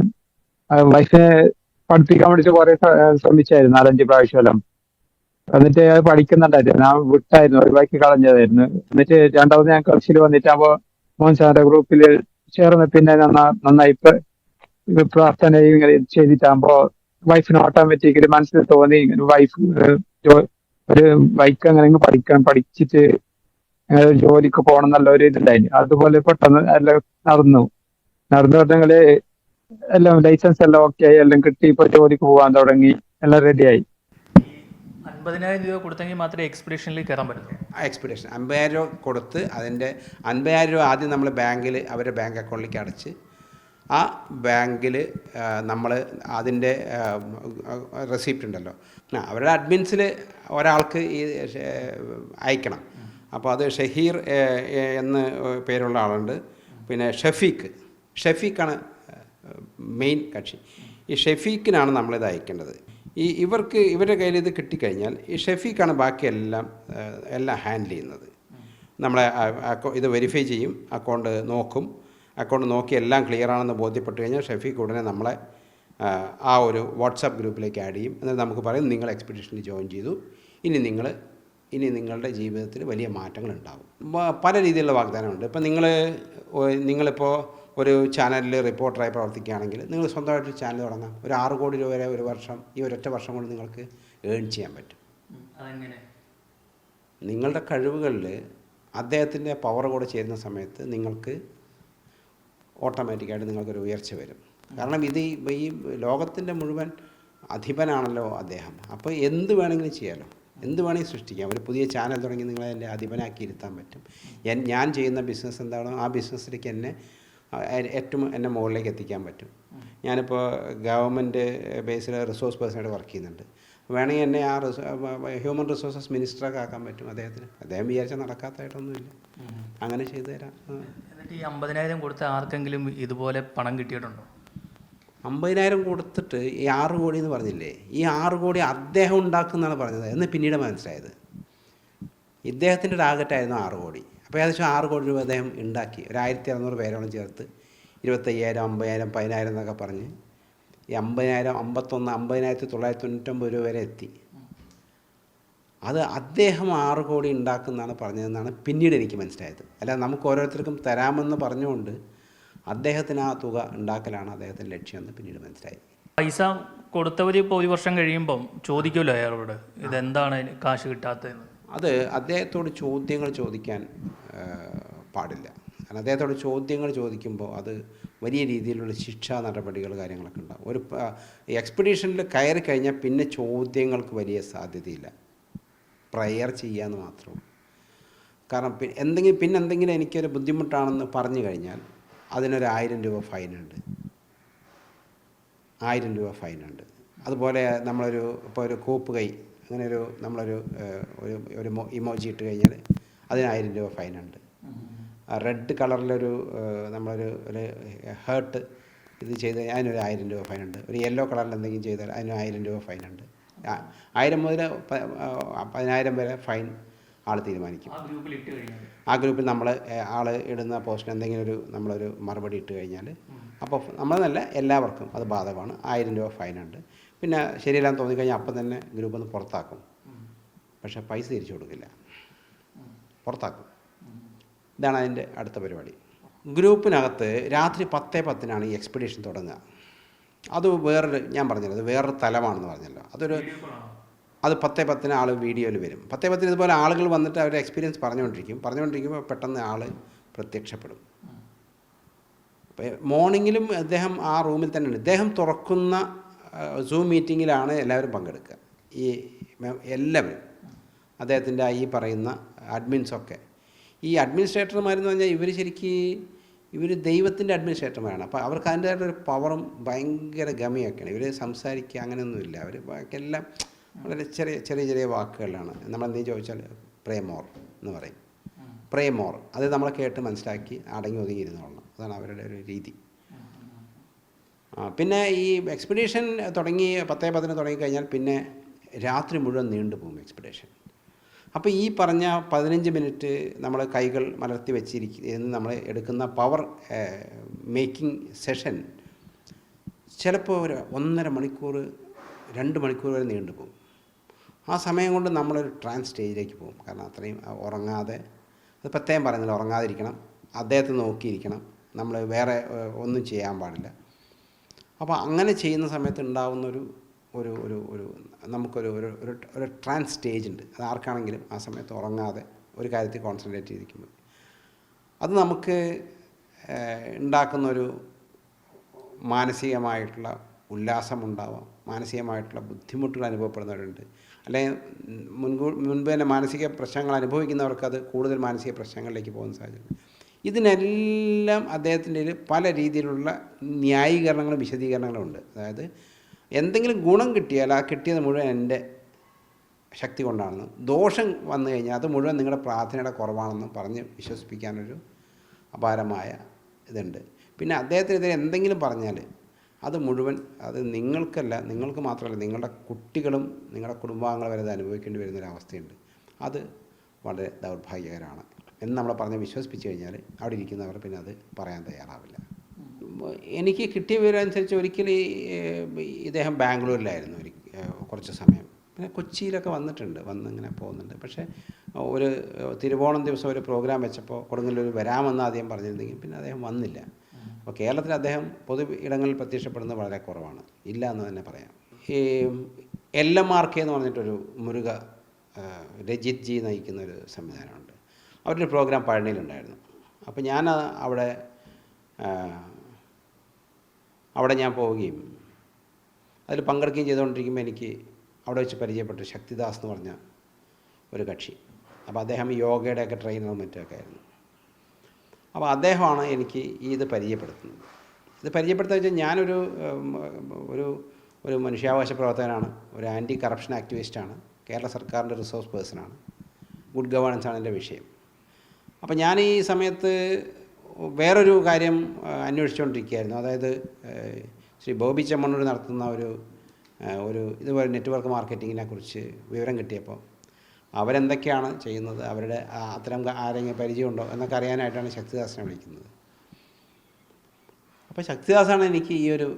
വൈഫിനെ പഠിപ്പിക്കാൻ വേണ്ടിയിട്ട് കുറെ ശ്രമിച്ചായിരുന്നു, 4-5 പ്രാവശ്യമെല്ലാം. എന്നിട്ട് അത് പഠിക്കുന്നുണ്ടായിരുന്നു. ഞാൻ വിട്ടായിരുന്നു, ഒഴിവാക്കി കളഞ്ഞതായിരുന്നു. എന്നിട്ട് രണ്ടാമത് ഞാൻ കൗൺസിൽ വന്നിട്ട് അപ്പോൾ മോൻസാറിന്റെ ഗ്രൂപ്പിൽ ചേർന്ന് പിന്നെ നന്നായി പ്രാർത്ഥനയും ഇങ്ങനെ ചെയ്തിട്ടാകുമ്പോ വൈഫിന് ഓട്ടോമാറ്റിക്കലി മനസ്സിൽ തോന്നി ഇങ്ങനെ വൈഫ് ഒരു ബൈക്ക് അങ്ങനെ പഠിച്ചിട്ട് ജോലിക്ക് പോകണം എന്നുള്ള ഒരു ഇതുണ്ടായിരുന്നു. അതുപോലെ പെട്ടെന്ന് എല്ലാം നടന്നു പറഞ്ഞെങ്കില് എല്ലാം ലൈസൻസ് എല്ലാം ഓക്കെ ആയി, എല്ലാം കിട്ടി, ഇപ്പൊ ജോലിക്ക് പോകാൻ തുടങ്ങി, എല്ലാം റെഡിയായി. 50,000 രൂപ കൊടുത്തെങ്കിൽ മാത്രമേ എക്സ്പെഡിഷനിൽ കയറാൻ പറ്റുള്ളൂ. ആ എക്സ്പെഡിഷൻ 50,000 രൂപ കൊടുത്ത് അതിൻ്റെ 50,000 രൂപ ആദ്യം നമ്മൾ ബാങ്കിൽ അവരുടെ ബാങ്ക് അക്കൗണ്ടിലേക്ക് അടച്ച് ആ ബാങ്കിൽ നമ്മൾ അതിൻ്റെ റെസിപ്റ്റ് ഉണ്ടല്ലോ, അവരുടെ അഡ്മിൻസിൽ ഒരാൾക്ക് ഈ അയക്കണം. അപ്പോൾ അത് ഷഹീർ എന്ന് പേരുള്ള ആളുണ്ട്. പിന്നെ ഷഫീഖാണ് മെയിൻ കക്ഷി. ഈ ഷഫീഖിനാണ് നമ്മളിത് അയക്കേണ്ടത്. ഇവരുടെ കയ്യിൽ ഇത് കിട്ടിക്കഴിഞ്ഞാൽ ഈ ഷഫീഖാണ് ബാക്കി എല്ലാം ഹാൻഡിൽ ചെയ്യുന്നത്. നമ്മളെ ഇത് വെരിഫൈ ചെയ്യും, അക്കൗണ്ട് നോക്കി എല്ലാം ക്ലിയർ ആണെന്ന് ബോധ്യപ്പെട്ട് കഴിഞ്ഞാൽ ഷഫീഖ് ഉടനെ നമ്മളെ ആ ഒരു വാട്സാപ്പ് ഗ്രൂപ്പിലേക്ക് ആഡ് ചെയ്യും. എന്നിട്ട് നമുക്ക് പറയും നിങ്ങൾ എക്സ്പെഡിഷനിൽ ജോയിൻ ചെയ്തു, ഇനി നിങ്ങളുടെ ജീവിതത്തിൽ വലിയ മാറ്റങ്ങൾ ഉണ്ടാകും. പല രീതിയിലുള്ള വാഗ്ദാനമുണ്ട്. ഇപ്പം നിങ്ങളിപ്പോൾ ഒരു ചാനലിൽ റിപ്പോർട്ടറായി പ്രവർത്തിക്കുകയാണെങ്കിൽ നിങ്ങൾ സ്വന്തമായിട്ട് ചാനൽ തുടങ്ങാം. ഒരു 6 കോടി രൂപ വരെ ഒരു വർഷം, ഈ ഒരൊറ്റ വർഷം കൊണ്ട് നിങ്ങൾക്ക് ഏൺ ചെയ്യാൻ പറ്റും. നിങ്ങളുടെ കഴിവുകളിൽ അദ്ദേഹത്തിൻ്റെ പവർ കൂടെ ചേരുന്ന സമയത്ത് നിങ്ങൾക്ക് ഓട്ടോമാറ്റിക്കായിട്ട് നിങ്ങൾക്കൊരു ഉയർച്ച വരും. കാരണം ഈ ലോകത്തിൻ്റെ മുഴുവൻ അധിപനാണല്ലോ അദ്ദേഹം. അപ്പോൾ എന്ത് വേണമെങ്കിലും ചെയ്യാമല്ലോ, എന്ത് വേണമെങ്കിൽ സൃഷ്ടിക്കാം. ഒരു പുതിയ ചാനൽ തുടങ്ങി നിങ്ങളെ എൻ്റെ അധിപനാക്കി ഇരുത്താൻ പറ്റും. ഞാൻ ചെയ്യുന്ന ബിസിനസ് എന്താണോ ആ ബിസിനസ്സിലേക്ക് എന്നെ മുകളിലേക്ക് എത്തിക്കാൻ പറ്റും. ഞാനിപ്പോൾ ഗവൺമെൻറ് ബേസിൽ റിസോഴ്സ് പേഴ്സണായിട്ട് വർക്ക് ചെയ്യുന്നുണ്ട്. വേണമെങ്കിൽ എന്നെ ആ ഹ്യൂമൻ റിസോഴ്സസ് മിനിസ്റ്ററൊക്കെ ആക്കാൻ പറ്റും അദ്ദേഹം വിചാരിച്ചാൽ നടക്കാത്തതായിട്ടൊന്നുമില്ല. അങ്ങനെ ചെയ്തു തരാം. എന്നിട്ട് ഈ 50,000 കൊടുത്ത ആർക്കെങ്കിലും ഇതുപോലെ പണം കിട്ടിയിട്ടുണ്ടോ? 50,000 കൊടുത്തിട്ട് ഈ 6 കോടി എന്ന് പറഞ്ഞില്ലേ, ഈ 6 കോടി അദ്ദേഹം ഉണ്ടാക്കുന്നതാണ് പറഞ്ഞത് എന്ന് പിന്നീട് മനസ്സിലായത്. ഇദ്ദേഹത്തിൻ്റെ ടാർഗറ്റായിരുന്നു 6 കോടി. അപ്പോൾ ഏകദേശം 6 കോടി രൂപ അദ്ദേഹം ഉണ്ടാക്കി. ഒരു 1,600 പേരോളം ചേർത്ത് 25,000, 50,000, 10,000 എന്നൊക്കെ പറഞ്ഞ് ഈ 50,000, 50,999 രൂപ വരെ എത്തി. അത് അദ്ദേഹം 6 കോടി ഉണ്ടാക്കുന്നതാണ് പറഞ്ഞതെന്നാണ് പിന്നീട് എനിക്ക് മനസ്സിലായത്. അല്ല, നമുക്ക് ഓരോരുത്തർക്കും തരാമെന്ന് പറഞ്ഞുകൊണ്ട് അദ്ദേഹത്തിന് ആ തുക ഉണ്ടാക്കലാണ് അദ്ദേഹത്തിൻ്റെ ലക്ഷ്യമെന്ന് പിന്നീട് മനസ്സിലായി. പൈസ കൊടുത്തവർ ഇപ്പോൾ 1 വർഷം കഴിയുമ്പം ചോദിക്കുമല്ലോ അയാളോട് ഇതെന്താണ് കാശ് കിട്ടാത്തതെന്ന്. അത് അദ്ദേഹത്തോട് ചോദ്യങ്ങൾ ചോദിക്കാൻ പാടില്ല. കാരണം അദ്ദേഹത്തോട് ചോദ്യങ്ങൾ ചോദിക്കുമ്പോൾ അത് വലിയ രീതിയിലുള്ള ശിക്ഷാ നടപടികൾ കാര്യങ്ങളൊക്കെ ഉണ്ടാകും. ഒരു എക്സ്പെഡീഷനിൽ കയറി കഴിഞ്ഞാൽ പിന്നെ ചോദ്യങ്ങൾക്ക് വലിയ സാധ്യതയില്ല, പ്രയർ ചെയ്യാമെന്ന് മാത്രം. കാരണം എന്തെങ്കിലും എനിക്കൊരു ബുദ്ധിമുട്ടാണെന്ന് പറഞ്ഞു കഴിഞ്ഞാൽ അതിനൊരു 1,000 രൂപ ഫൈനുണ്ട്. 1,000 രൂപ ഫൈനുണ്ട്. അതുപോലെ ഇപ്പോൾ ഒരു കൂപ്പ് കൈ അങ്ങനെ ഒരു ഇമോജി ഇട്ട് കഴിഞ്ഞാൽ അതിന് 1,000 രൂപ ഫൈനുണ്ട്. റെഡ് കളറിലൊരു ഒരു ഹേർട്ട് ഇത് ചെയ്ത് അതിനൊരു 1,000 രൂപ ഫൈനുണ്ട്. ഒരു യെല്ലോ കളറിൽ എന്തെങ്കിലും ചെയ്താൽ അതിന് 1,000 രൂപ ഫൈനുണ്ട്. 1,000 മുതൽ 10,000 വരെ ഫൈൻ ആൾ തീരുമാനിക്കും. ആ ഗ്രൂപ്പിൽ ആൾ ഇടുന്ന പോസ്റ്റിന് എന്തെങ്കിലും നമ്മളൊരു മറുപടി ഇട്ട് കഴിഞ്ഞാൽ അപ്പോൾ നമ്മളെന്നല്ല എല്ലാവർക്കും അത് ബാധകമാണ്. 1,000 രൂപ ഫൈനുണ്ട്. പിന്നെ ശരിയെല്ലാം തോന്നിക്കഴിഞ്ഞാൽ അപ്പം തന്നെ ഗ്രൂപ്പിൽ നിന്ന് പുറത്താക്കും. പക്ഷേ പൈസ തിരിച്ചു കൊടുക്കില്ല, പുറത്താക്കും. ഇതാണ് അതിൻ്റെ അടുത്ത പരിപാടി. ഗ്രൂപ്പിനകത്ത് രാത്രി 10:10 ഈ എക്സ്പെഡീഷൻ തുടങ്ങുക. അത് ഞാൻ പറഞ്ഞല്ലോ, അത് വേറൊരു തലമാണെന്ന് പറഞ്ഞല്ലോ. അത് 10:10 ആൾ വീഡിയോയിൽ വരും. 10:10 ഇതുപോലെ ആളുകൾ വന്നിട്ട് അവരുടെ എക്സ്പീരിയൻസ് പറഞ്ഞുകൊണ്ടിരിക്കുമ്പോൾ പെട്ടെന്ന് ആൾ പ്രത്യക്ഷപ്പെടും. അപ്പോൾ മോർണിംഗിലും അദ്ദേഹം ആ റൂമിൽ തന്നെയുണ്ട്. അദ്ദേഹം തുറക്കുന്ന സൂം മീറ്റിങ്ങിലാണ് എല്ലാവരും പങ്കെടുക്കുക. എല്ലാവരും അദ്ദേഹത്തിൻ്റെ ഈ പറയുന്ന അഡ്മിൻസൊക്കെ. ഈ അഡ്മിനിസ്ട്രേറ്റർമാരെന്ന് പറഞ്ഞാൽ ഇവർ ശരിക്കും ഇവർ ദൈവത്തിൻ്റെ അഡ്മിനിസ്ട്രേറ്റർമാരാണ്. അപ്പോൾ അവർക്ക് അതിൻ്റെതായിട്ടൊരു പവറും ഭയങ്കര ഗമയൊക്കെയാണ്. ഇവർ സംസാരിക്കുക അങ്ങനെയൊന്നുമില്ല. അവർ ബാക്കിയെല്ലാം വളരെ ചെറിയ ചെറിയ ചെറിയ വാക്കുകളാണ്. നമ്മളെന്തെങ്കിലും ചോദിച്ചാൽ പ്രേ മോർ എന്ന് പറയും. പ്രേ മോർ അത് നമ്മൾ കേട്ട് മനസ്സിലാക്കി അടങ്ങി ഒതുങ്ങിയിരുന്നോളണം. അതാണ് അവരുടെ ഒരു രീതി. പിന്നെ ഈ എക്സ്പെഡീഷൻ തുടങ്ങി 10:10 തുടങ്ങിക്കഴിഞ്ഞാൽ പിന്നെ രാത്രി മുഴുവൻ നീണ്ടുപോകും എക്സ്പെഡീഷൻ. അപ്പോൾ ഈ പറഞ്ഞ 15 മിനിറ്റ് നമ്മൾ കൈകൾ മലർത്തി വെച്ചിരിക്കുന്ന നമ്മൾ എടുക്കുന്ന പവർ മേക്കിംഗ് സെഷൻ ചിലപ്പോൾ ഒരു 1.5 മണിക്കൂർ 2 മണിക്കൂർ വരെ നീണ്ടുപോകും. ആ സമയം കൊണ്ട് നമ്മളൊരു ട്രാൻസ് സ്റ്റേജിലേക്ക് പോകും. കാരണം അത്രയും ഉറങ്ങാതെ, അത് പ്രത്യേകം പറയുന്നില്ല, ഉറങ്ങാതിരിക്കണം, അദ്ദേഹത്തെ നോക്കിയിരിക്കണം, നമ്മൾ വേറെ ഒന്നും ചെയ്യാൻ പാടില്ല. അപ്പോൾ അങ്ങനെ ചെയ്യുന്ന സമയത്ത് ഉണ്ടാകുന്നൊരു ഒരു ഒരു ഒരു നമുക്കൊരു ഒരു ഒരു ട്രാൻസ് സ്റ്റേജ് ഉണ്ട്. അത് ആർക്കാണെങ്കിലും ആ സമയത്ത് ഉറങ്ങാതെ ഒരു കാര്യത്തിൽ കോൺസെൻട്രേറ്റ് ചെയ്തിരിക്കുമ്പോൾ അത് നമുക്ക് ഉണ്ടാക്കുന്നൊരു മാനസികമായിട്ടുള്ള ഉല്ലാസമുണ്ടാവാം, മാനസികമായിട്ടുള്ള ബുദ്ധിമുട്ടുകൾ അനുഭവപ്പെടുന്നവരുണ്ട്. അല്ലെങ്കിൽ മുൻപ് തന്നെ മാനസിക പ്രശ്നങ്ങൾ അനുഭവിക്കുന്നവർക്ക് അത് കൂടുതൽ മാനസിക പ്രശ്നങ്ങളിലേക്ക് പോകുന്ന സാഹചര്യം. ഇതിനെല്ലാം അദ്ദേഹത്തിൻ്റെ പല രീതിയിലുള്ള ന്യായീകരണങ്ങളും വിശദീകരണങ്ങളും ഉണ്ട്. അതായത് എന്തെങ്കിലും ഗുണം കിട്ടിയാൽ ആ കിട്ടിയത് മുഴുവൻ എൻ്റെ ശക്തി കൊണ്ടാണെന്നും ദോഷം വന്നു കഴിഞ്ഞാൽ അത് മുഴുവൻ നിങ്ങളുടെ പ്രാർത്ഥനയുടെ കുറവാണെന്നും പറഞ്ഞ് വിശ്വസിപ്പിക്കാനൊരു അപാരമായ ഇതുണ്ട്. പിന്നെ അദ്ദേഹത്തിനെതിരെ എന്തെങ്കിലും പറഞ്ഞാൽ അത് മുഴുവൻ അത് നിങ്ങൾക്കല്ല, നിങ്ങൾക്ക് മാത്രമല്ല, നിങ്ങളുടെ കുട്ടികളും നിങ്ങളുടെ കുടുംബാംഗങ്ങളും വരെ അത് അനുഭവിക്കേണ്ടി വരുന്നൊരവസ്ഥയുണ്ട്. അത് വളരെ ദൗർഭാഗ്യകരമാണ് എന്ന് നമ്മൾ പറഞ്ഞ് വിശ്വസിപ്പിച്ച് കഴിഞ്ഞാൽ അവിടെ ഇരിക്കുന്നവർ പിന്നെ അത് പറയാൻ തയ്യാറാവില്ല. എനിക്ക് കിട്ടിയ വിവരം അനുസരിച്ച് ഒരിക്കലും ഇദ്ദേഹം ബാംഗ്ലൂരിലായിരുന്നു കുറച്ച് സമയം. പിന്നെ കൊച്ചിയിലൊക്കെ വന്നിങ്ങനെ പോകുന്നുണ്ട്. പക്ഷേ ഒരു തിരുവോണം ദിവസം ഒരു പ്രോഗ്രാം വെച്ചപ്പോൾ കൊടുങ്ങല്ലൂർ വരാമെന്ന് ആദ്യം പറഞ്ഞിരുന്നെങ്കിൽ പിന്നെ അദ്ദേഹം വന്നില്ല. അപ്പോൾ കേരളത്തിൽ അദ്ദേഹം പൊതു ഇടങ്ങളിൽ പ്രത്യക്ഷപ്പെടുന്നത് വളരെ കുറവാണ്, ഇല്ല എന്ന് തന്നെ പറയാം. ഈ LMRK എന്ന് പറഞ്ഞിട്ടൊരു മുരുക രജിത് ജി നയിക്കുന്നൊരു സംവിധാനമുണ്ട്. അവരുടെ പ്രോഗ്രാം പഴനിയിലുണ്ടായിരുന്നു. അപ്പോൾ ഞാൻ അവിടെ ഞാൻ പോവുകയും അതിൽ പങ്കെടുക്കുകയും ചെയ്തുകൊണ്ടിരിക്കുമ്പോൾ എനിക്ക് അവിടെ വെച്ച് പരിചയപ്പെട്ട ശക്തിദാസ് എന്ന് പറഞ്ഞ ഒരു കക്ഷി. അപ്പോൾ അദ്ദേഹം യോഗയുടെയൊക്കെ ട്രെയിനറും മറ്റൊക്കെ ആയിരുന്നു. അപ്പോൾ അദ്ദേഹമാണ് എനിക്ക് ഇത് പരിചയപ്പെടുത്തുന്നത്. ഇത് പരിചയപ്പെടുത്തുക വെച്ചാൽ ഞാനൊരു ഒരു മനുഷ്യാവകാശ പ്രവർത്തകനാണ്, ഒരു ആൻറ്റി കറപ്ഷൻ ആക്ടിവിസ്റ്റാണ്, കേരള സർക്കാരിൻ്റെ റിസോഴ്സ് പേഴ്സണാണ്, ഗുഡ് ഗവേണൻസാണ് എൻ്റെ വിഷയം. അപ്പോൾ ഞാൻ ഈ സമയത്ത് വേറൊരു കാര്യം അന്വേഷിച്ചുകൊണ്ടിരിക്കുകയായിരുന്നു. അതായത് ശ്രീ ബോബി ചെമ്മണ്ണൂർ നടത്തുന്ന ഒരു ഇതുപോലെ നെറ്റ്വർക്ക് മാർക്കറ്റിങ്ങിനെ കുറിച്ച് വിവരം കിട്ടിയപ്പോൾ അവരെന്തൊക്കെയാണ് ചെയ്യുന്നത്, അവരുടെ അത്തരം ആരെങ്കിലും പരിചയമുണ്ടോ എന്നൊക്കെ അറിയാനായിട്ടാണ് ശക്തിദാസിനെ വിളിക്കുന്നത്. അപ്പോൾ ശക്തിദാസാണ് എനിക്ക് ഈ ഒരു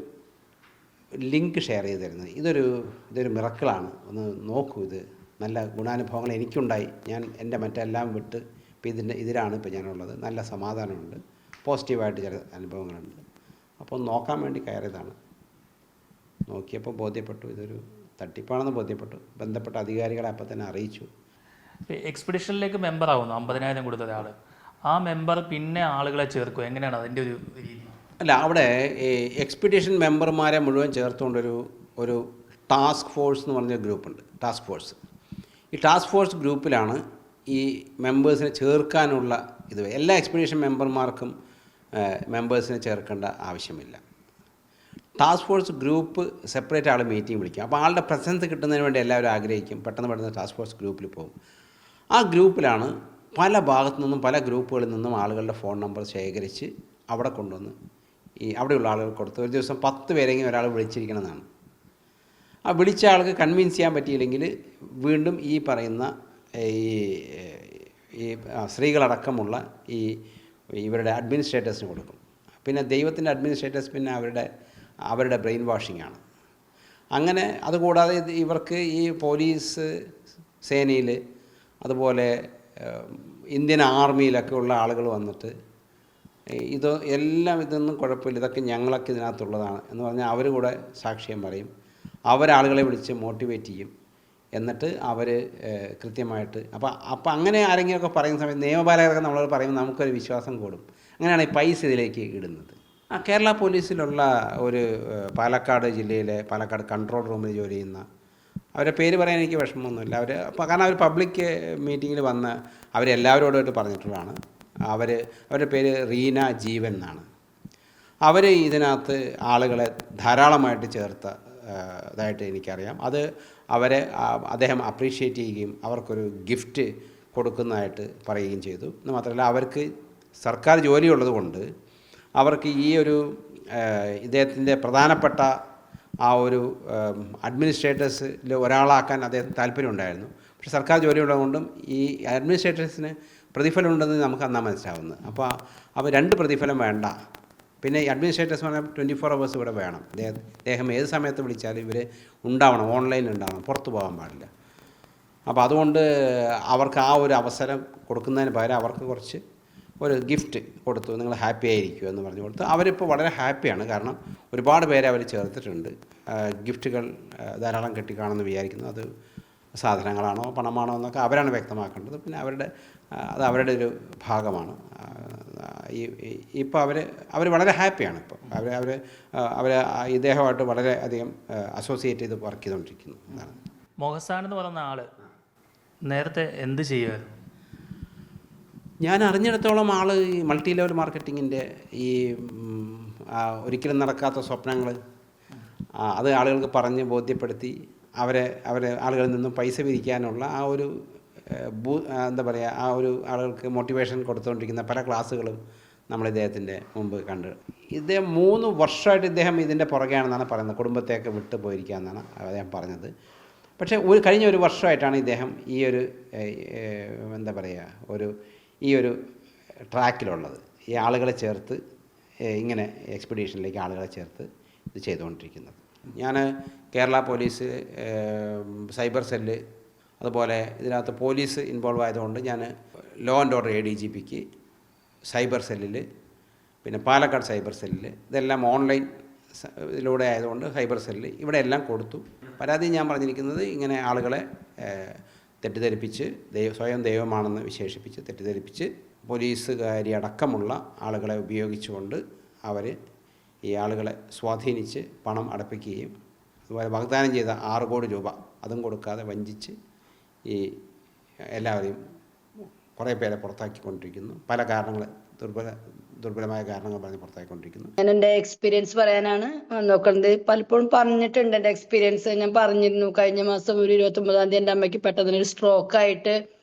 ലിങ്ക് ഷെയർ ചെയ്ത് തരുന്നത്. ഇതൊരു മിറക്കിളാണ്, ഒന്ന് നോക്കൂ, ഇത് നല്ല ഗുണാനുഭവങ്ങൾ എനിക്കുണ്ടായി, ഞാൻ എൻ്റെ മറ്റെല്ലാം വിട്ട് ഇപ്പോൾ ഇതിലാണ് ഇപ്പോൾ ഞാനുള്ളത്, നല്ല സമാധാനമുണ്ട്, പോസിറ്റീവായിട്ട് ചില അനുഭവങ്ങളുണ്ട്. അപ്പോൾ നോക്കാൻ വേണ്ടി കയറിയതാണ്. നോക്കിയപ്പോൾ ബോധ്യപ്പെട്ടു ഇതൊരു തട്ടിപ്പാണെന്ന് ബോധ്യപ്പെട്ടു. ബന്ധപ്പെട്ട അധികാരികളെ അപ്പം തന്നെ അറിയിച്ചു. എക്സ്പെഡിഷനിലേക്ക് മെമ്പർ ആവുന്നു, 50,000 കൊടുത്ത ഒരാൾ, ആ മെമ്പർ പിന്നെ ആളുകളെ ചേർക്കും, എങ്ങനെയാണ് അതിൻ്റെ ഒരു രീതി? അല്ല, അവിടെ എക്സ്പെഡിഷൻ മെമ്പർമാരെ മുഴുവൻ ചേർത്തുകൊണ്ടൊരു ടാസ്ക് ഫോഴ്സ് എന്ന് പറഞ്ഞൊരു ഗ്രൂപ്പുണ്ട്. ടാസ്ക് ഫോഴ്സ്, ഈ ടാസ്ക് ഫോഴ്സ് ഗ്രൂപ്പിലാണ് ഈ മെമ്പേഴ്സിനെ ചേർക്കാനുള്ള ഇത്. എല്ലാ എക്സ്പെഡിഷൻ മെമ്പർമാർക്കും മെമ്പേഴ്സിനെ ചേർക്കേണ്ട ആവശ്യമില്ല. ടാസ്ക് ഫോഴ്സ് ഗ്രൂപ്പ് സെപ്പറേറ്റ് ആൾ മീറ്റിംഗ് വിളിക്കും. അപ്പോൾ ആളുടെ പ്രസൻസ് കിട്ടുന്നതിന് വേണ്ടി എല്ലാവരും ആഗ്രഹിക്കും, പെട്ടെന്ന് ടാസ്ക് ഫോഴ്സ് ഗ്രൂപ്പിൽ പോകും. ആ ഗ്രൂപ്പിലാണ് പല ഭാഗത്തു നിന്നും പല ഗ്രൂപ്പുകളിൽ നിന്നും ആളുകളുടെ ഫോൺ നമ്പർ ശേഖരിച്ച് അവിടെ കൊണ്ടുവന്ന് അവിടെയുള്ള ആളുകൾ കൊടുത്ത് ഒരു ദിവസം 10 പേരെങ്കിലും ഒരാൾ വിളിച്ചിരിക്കണമെന്നാണ്. ആ വിളിച്ച ആൾക്ക് കൺവിൻസ് ചെയ്യാൻ പറ്റിയില്ലെങ്കിൽ വീണ്ടും ഈ പറയുന്ന ഈ സ്ത്രീകളടക്കമുള്ള ഇവരുടെ അഡ്മിനിസ്ട്രേറ്റേഴ്സിന് കൊടുക്കും. പിന്നെ ദൈവത്തിൻ്റെ അഡ്മിനിസ്ട്രേറ്റേഴ്സ് പിന്നെ അവരുടെ ബ്രെയിൻ വാഷിംഗ് ആണ്. അങ്ങനെ അതുകൂടാതെ ഇവർക്ക് ഈ പോലീസ് സേനയിൽ അതുപോലെ ഇന്ത്യൻ ആർമിയിലൊക്കെ ഉള്ള ആളുകൾ വന്നിട്ട് ഇതൊന്നും കുഴപ്പമില്ല, ഇതൊക്കെ ഞങ്ങളൊക്കെ ഇതിനകത്തുള്ളതാണ് എന്ന് പറഞ്ഞാൽ അവർ കൂടെ സാക്ഷ്യം പറയും. അവരാളുകളെ വിളിച്ച് മോട്ടിവേറ്റ് ചെയ്യും. എന്നിട്ട് അവർ കൃത്യമായിട്ട് അപ്പം അങ്ങനെ ആരെങ്കിലുമൊക്കെ പറയുന്ന സമയത്ത് നിയമപാലകരൊക്കെ നമ്മളോട് പറയുമ്പോൾ നമുക്കൊരു വിശ്വാസം കൂടും. അങ്ങനെയാണ് ഈ പൈസ ഇതിലേക്ക് ഇടുന്നത്. കേരള പോലീസിലുള്ള ഒരു പാലക്കാട് ജില്ലയിലെ പാലക്കാട് കൺട്രോൾ റൂമിൽ ജോലി ചെയ്യുന്ന, അവരുടെ പേര് പറയാൻ എനിക്ക് വിഷമമൊന്നുമില്ല. കാരണം അവർ പബ്ലിക് മീറ്റിങ്ങിൽ വന്ന് അവരെല്ലാവരോടുമായിട്ട് പറഞ്ഞിട്ടുള്ളതാണ്. അവരുടെ പേര് റീന ജീവൻ എന്നാണ്. അവർ ഇതിനകത്ത് ആളുകളെ ധാരാളമായിട്ട് ചേർത്ത ഇതായിട്ട് എനിക്കറിയാം. അത് അദ്ദേഹം അപ്രീഷിയേറ്റ് ചെയ്യുകയും അവർക്കൊരു ഗിഫ്റ്റ് കൊടുക്കുന്നതായിട്ട് പറയുകയും ചെയ്തു. എന്ന് മാത്രമല്ല, അവർക്ക് സർക്കാർ ജോലിയുള്ളത് കൊണ്ട് അവർക്ക് ഈ ഒരു ഇദ്ദേഹത്തിൻ്റെ പ്രധാനപ്പെട്ട ആ ഒരു അഡ്മിനിസ്ട്രേറ്റേഴ്സിൽ ഒരാളാക്കാൻ അദ്ദേഹത്തിന് താല്പര്യമുണ്ടായിരുന്നു. പക്ഷേ സർക്കാർ ജോലിയുള്ളതുകൊണ്ടും ഈ അഡ്മിനിസ്ട്രേറ്റേഴ്സിന് പ്രതിഫലം ഉണ്ടെന്ന് നമുക്ക് അന്നാ മനസ്സിലാവുന്നത്. അപ്പോൾ 2 പ്രതിഫലം വേണ്ട. പിന്നെ ഈ അഡ്മിനിസ്ട്രേറ്റേഴ്സ് പറഞ്ഞാൽ 24 hours ഇവിടെ വേണം. അദ്ദേഹം ഏത് സമയത്ത് വിളിച്ചാലും ഇവർ ഉണ്ടാവണം, ഓൺലൈനിൽ ഉണ്ടാവണം, പുറത്ത് പോകാൻ പാടില്ല. അപ്പോൾ അതുകൊണ്ട് അവർക്ക് ആ ഒരു അവസരം കൊടുക്കുന്നതിന് പകരം അവർക്ക് കുറച്ച് ഒരു ഗിഫ്റ്റ് കൊടുത്തു, നിങ്ങൾ ഹാപ്പി ആയിരിക്കും എന്ന് പറഞ്ഞു കൊടുത്തു. അവരിപ്പോൾ വളരെ ഹാപ്പിയാണ്. കാരണം ഒരുപാട് പേരെ അവർ ചേർത്തിട്ടുണ്ട്. ഗിഫ്റ്റുകൾ ധാരാളം കിട്ടിക്കാണെന്ന് വിചാരിക്കുന്നു. അത് സാധനങ്ങളാണോ പണമാണോ എന്നൊക്കെ അവരാണ് വ്യക്തമാക്കേണ്ടത്. പിന്നെ അത് അവരുടെ ഒരു ഭാഗമാണ്. ഇപ്പോൾ അവർ വളരെ ഹാപ്പിയാണ്. ഇപ്പോൾ അവർ ഇദ്ദേഹമായിട്ട് വളരെ അധികം അസോസിയേറ്റ് ചെയ്ത് വർക്ക് ചെയ്തുകൊണ്ടിരിക്കുന്നു എന്നാണ്. മോഹസാൻ എന്ന് പറയുന്ന ആൾ നേരത്തെ എന്ത് ചെയ്യുമായിരുന്നു? ഞാൻ അറിഞ്ഞിടത്തോളം ആൾ ഈ മൾട്ടി ലെവൽ മാർക്കറ്റിങ്ങിൻ്റെ ഈ ഒരിക്കലും നടക്കാത്ത സ്വപ്നങ്ങൾ അത് ആളുകൾക്ക് പറഞ്ഞ് ബോധ്യപ്പെടുത്തി അവരെ ആളുകളിൽ നിന്നും പൈസ പിരിക്കാനുള്ള ആ ഒരു എന്താ പറയുക, ആ ഒരു ആളുകൾക്ക് മോട്ടിവേഷൻ കൊടുത്തുകൊണ്ടിരിക്കുന്ന പല ക്ലാസ്സുകളും നമ്മൾ ഇദ്ദേഹത്തിൻ്റെ മുമ്പ് കണ്ട്. ഇദ്ദേഹം 3 വർഷമായിട്ട് ഇദ്ദേഹം ഇതിൻ്റെ പുറകെയാണെന്നാണ് പറയുന്നത്. കുടുംബത്തെയൊക്കെ വിട്ടു പോയിരിക്കുക എന്നാണ് അദ്ദേഹം പറഞ്ഞത്. പക്ഷേ കഴിഞ്ഞ ഒരു വർഷമായിട്ടാണ് ഇദ്ദേഹം ഈ ഒരു എന്താ പറയുക ഈ ഒരു ട്രാക്കിലുള്ളത്. ഈ ആളുകളെ ചേർത്ത് ഇങ്ങനെ എക്സ്പെഡീഷനിലേക്ക് ആളുകളെ ചേർത്ത് ഇത് ചെയ്തുകൊണ്ടിരിക്കുന്നത്. ഞാൻ കേരള പോലീസ്, സൈബർ സെല്ല്, അതുപോലെ ഇതിനകത്ത് പോലീസ് ഇൻവോൾവ് ആയതുകൊണ്ട് ഞാൻ ലോ ആൻഡ് ഓർഡർ ADGPക്ക്, സൈബർ സെല്ലിൽ, പിന്നെ പാലക്കാട് സൈബർ സെല്ലിൽ, ഇതെല്ലാം ഓൺലൈൻ ഇതിലൂടെ ആയതുകൊണ്ട് സൈബർ സെല്ലിൽ ഇവിടെ എല്ലാം കൊടുത്തു. പരാതി ഞാൻ പറഞ്ഞിരിക്കുന്നത് ഇങ്ങനെ ആളുകളെ തെറ്റിദ്ധരിപ്പിച്ച് സ്വയം ദൈവമാണെന്ന് വിശേഷിപ്പിച്ച് തെറ്റിദ്ധരിപ്പിച്ച് പോലീസുകാരി അടക്കമുള്ള ആളുകളെ ഉപയോഗിച്ചുകൊണ്ട് അവർ ഈ ആളുകളെ സ്വാധീനിച്ച് പണം അടപ്പിക്കുകയും അതുപോലെ വാഗ്ദാനം ചെയ്ത 6 കോടി രൂപ അതും കൊടുക്കാതെ വഞ്ചിച്ച് ഈ എല്ലാവരെയും കുറേ പേരെ പുറത്താക്കിക്കൊണ്ടിരിക്കുന്നു. പല കാരണങ്ങൾ ദുർബലമായ കാരണങ്ങൾ പറഞ്ഞ് പുറത്താക്കിക്കൊണ്ടിരിക്കുന്നു. ഞാൻ എൻ്റെ എക്സ്പീരിയൻസ് പറയാനാണ് നോക്കുന്നത്. പലപ്പോഴും പറഞ്ഞിട്ടുണ്ട് എൻ്റെ എക്സ്പീരിയൻസ്. ഞാൻ പറഞ്ഞിരുന്നു കഴിഞ്ഞ മാസം ഒരു 29-ാം തീയതി എൻ്റെ അമ്മയ്ക്ക് പെട്ടെന്ന് ഒരു സ്ട്രോക്ക് ആയിട്ട്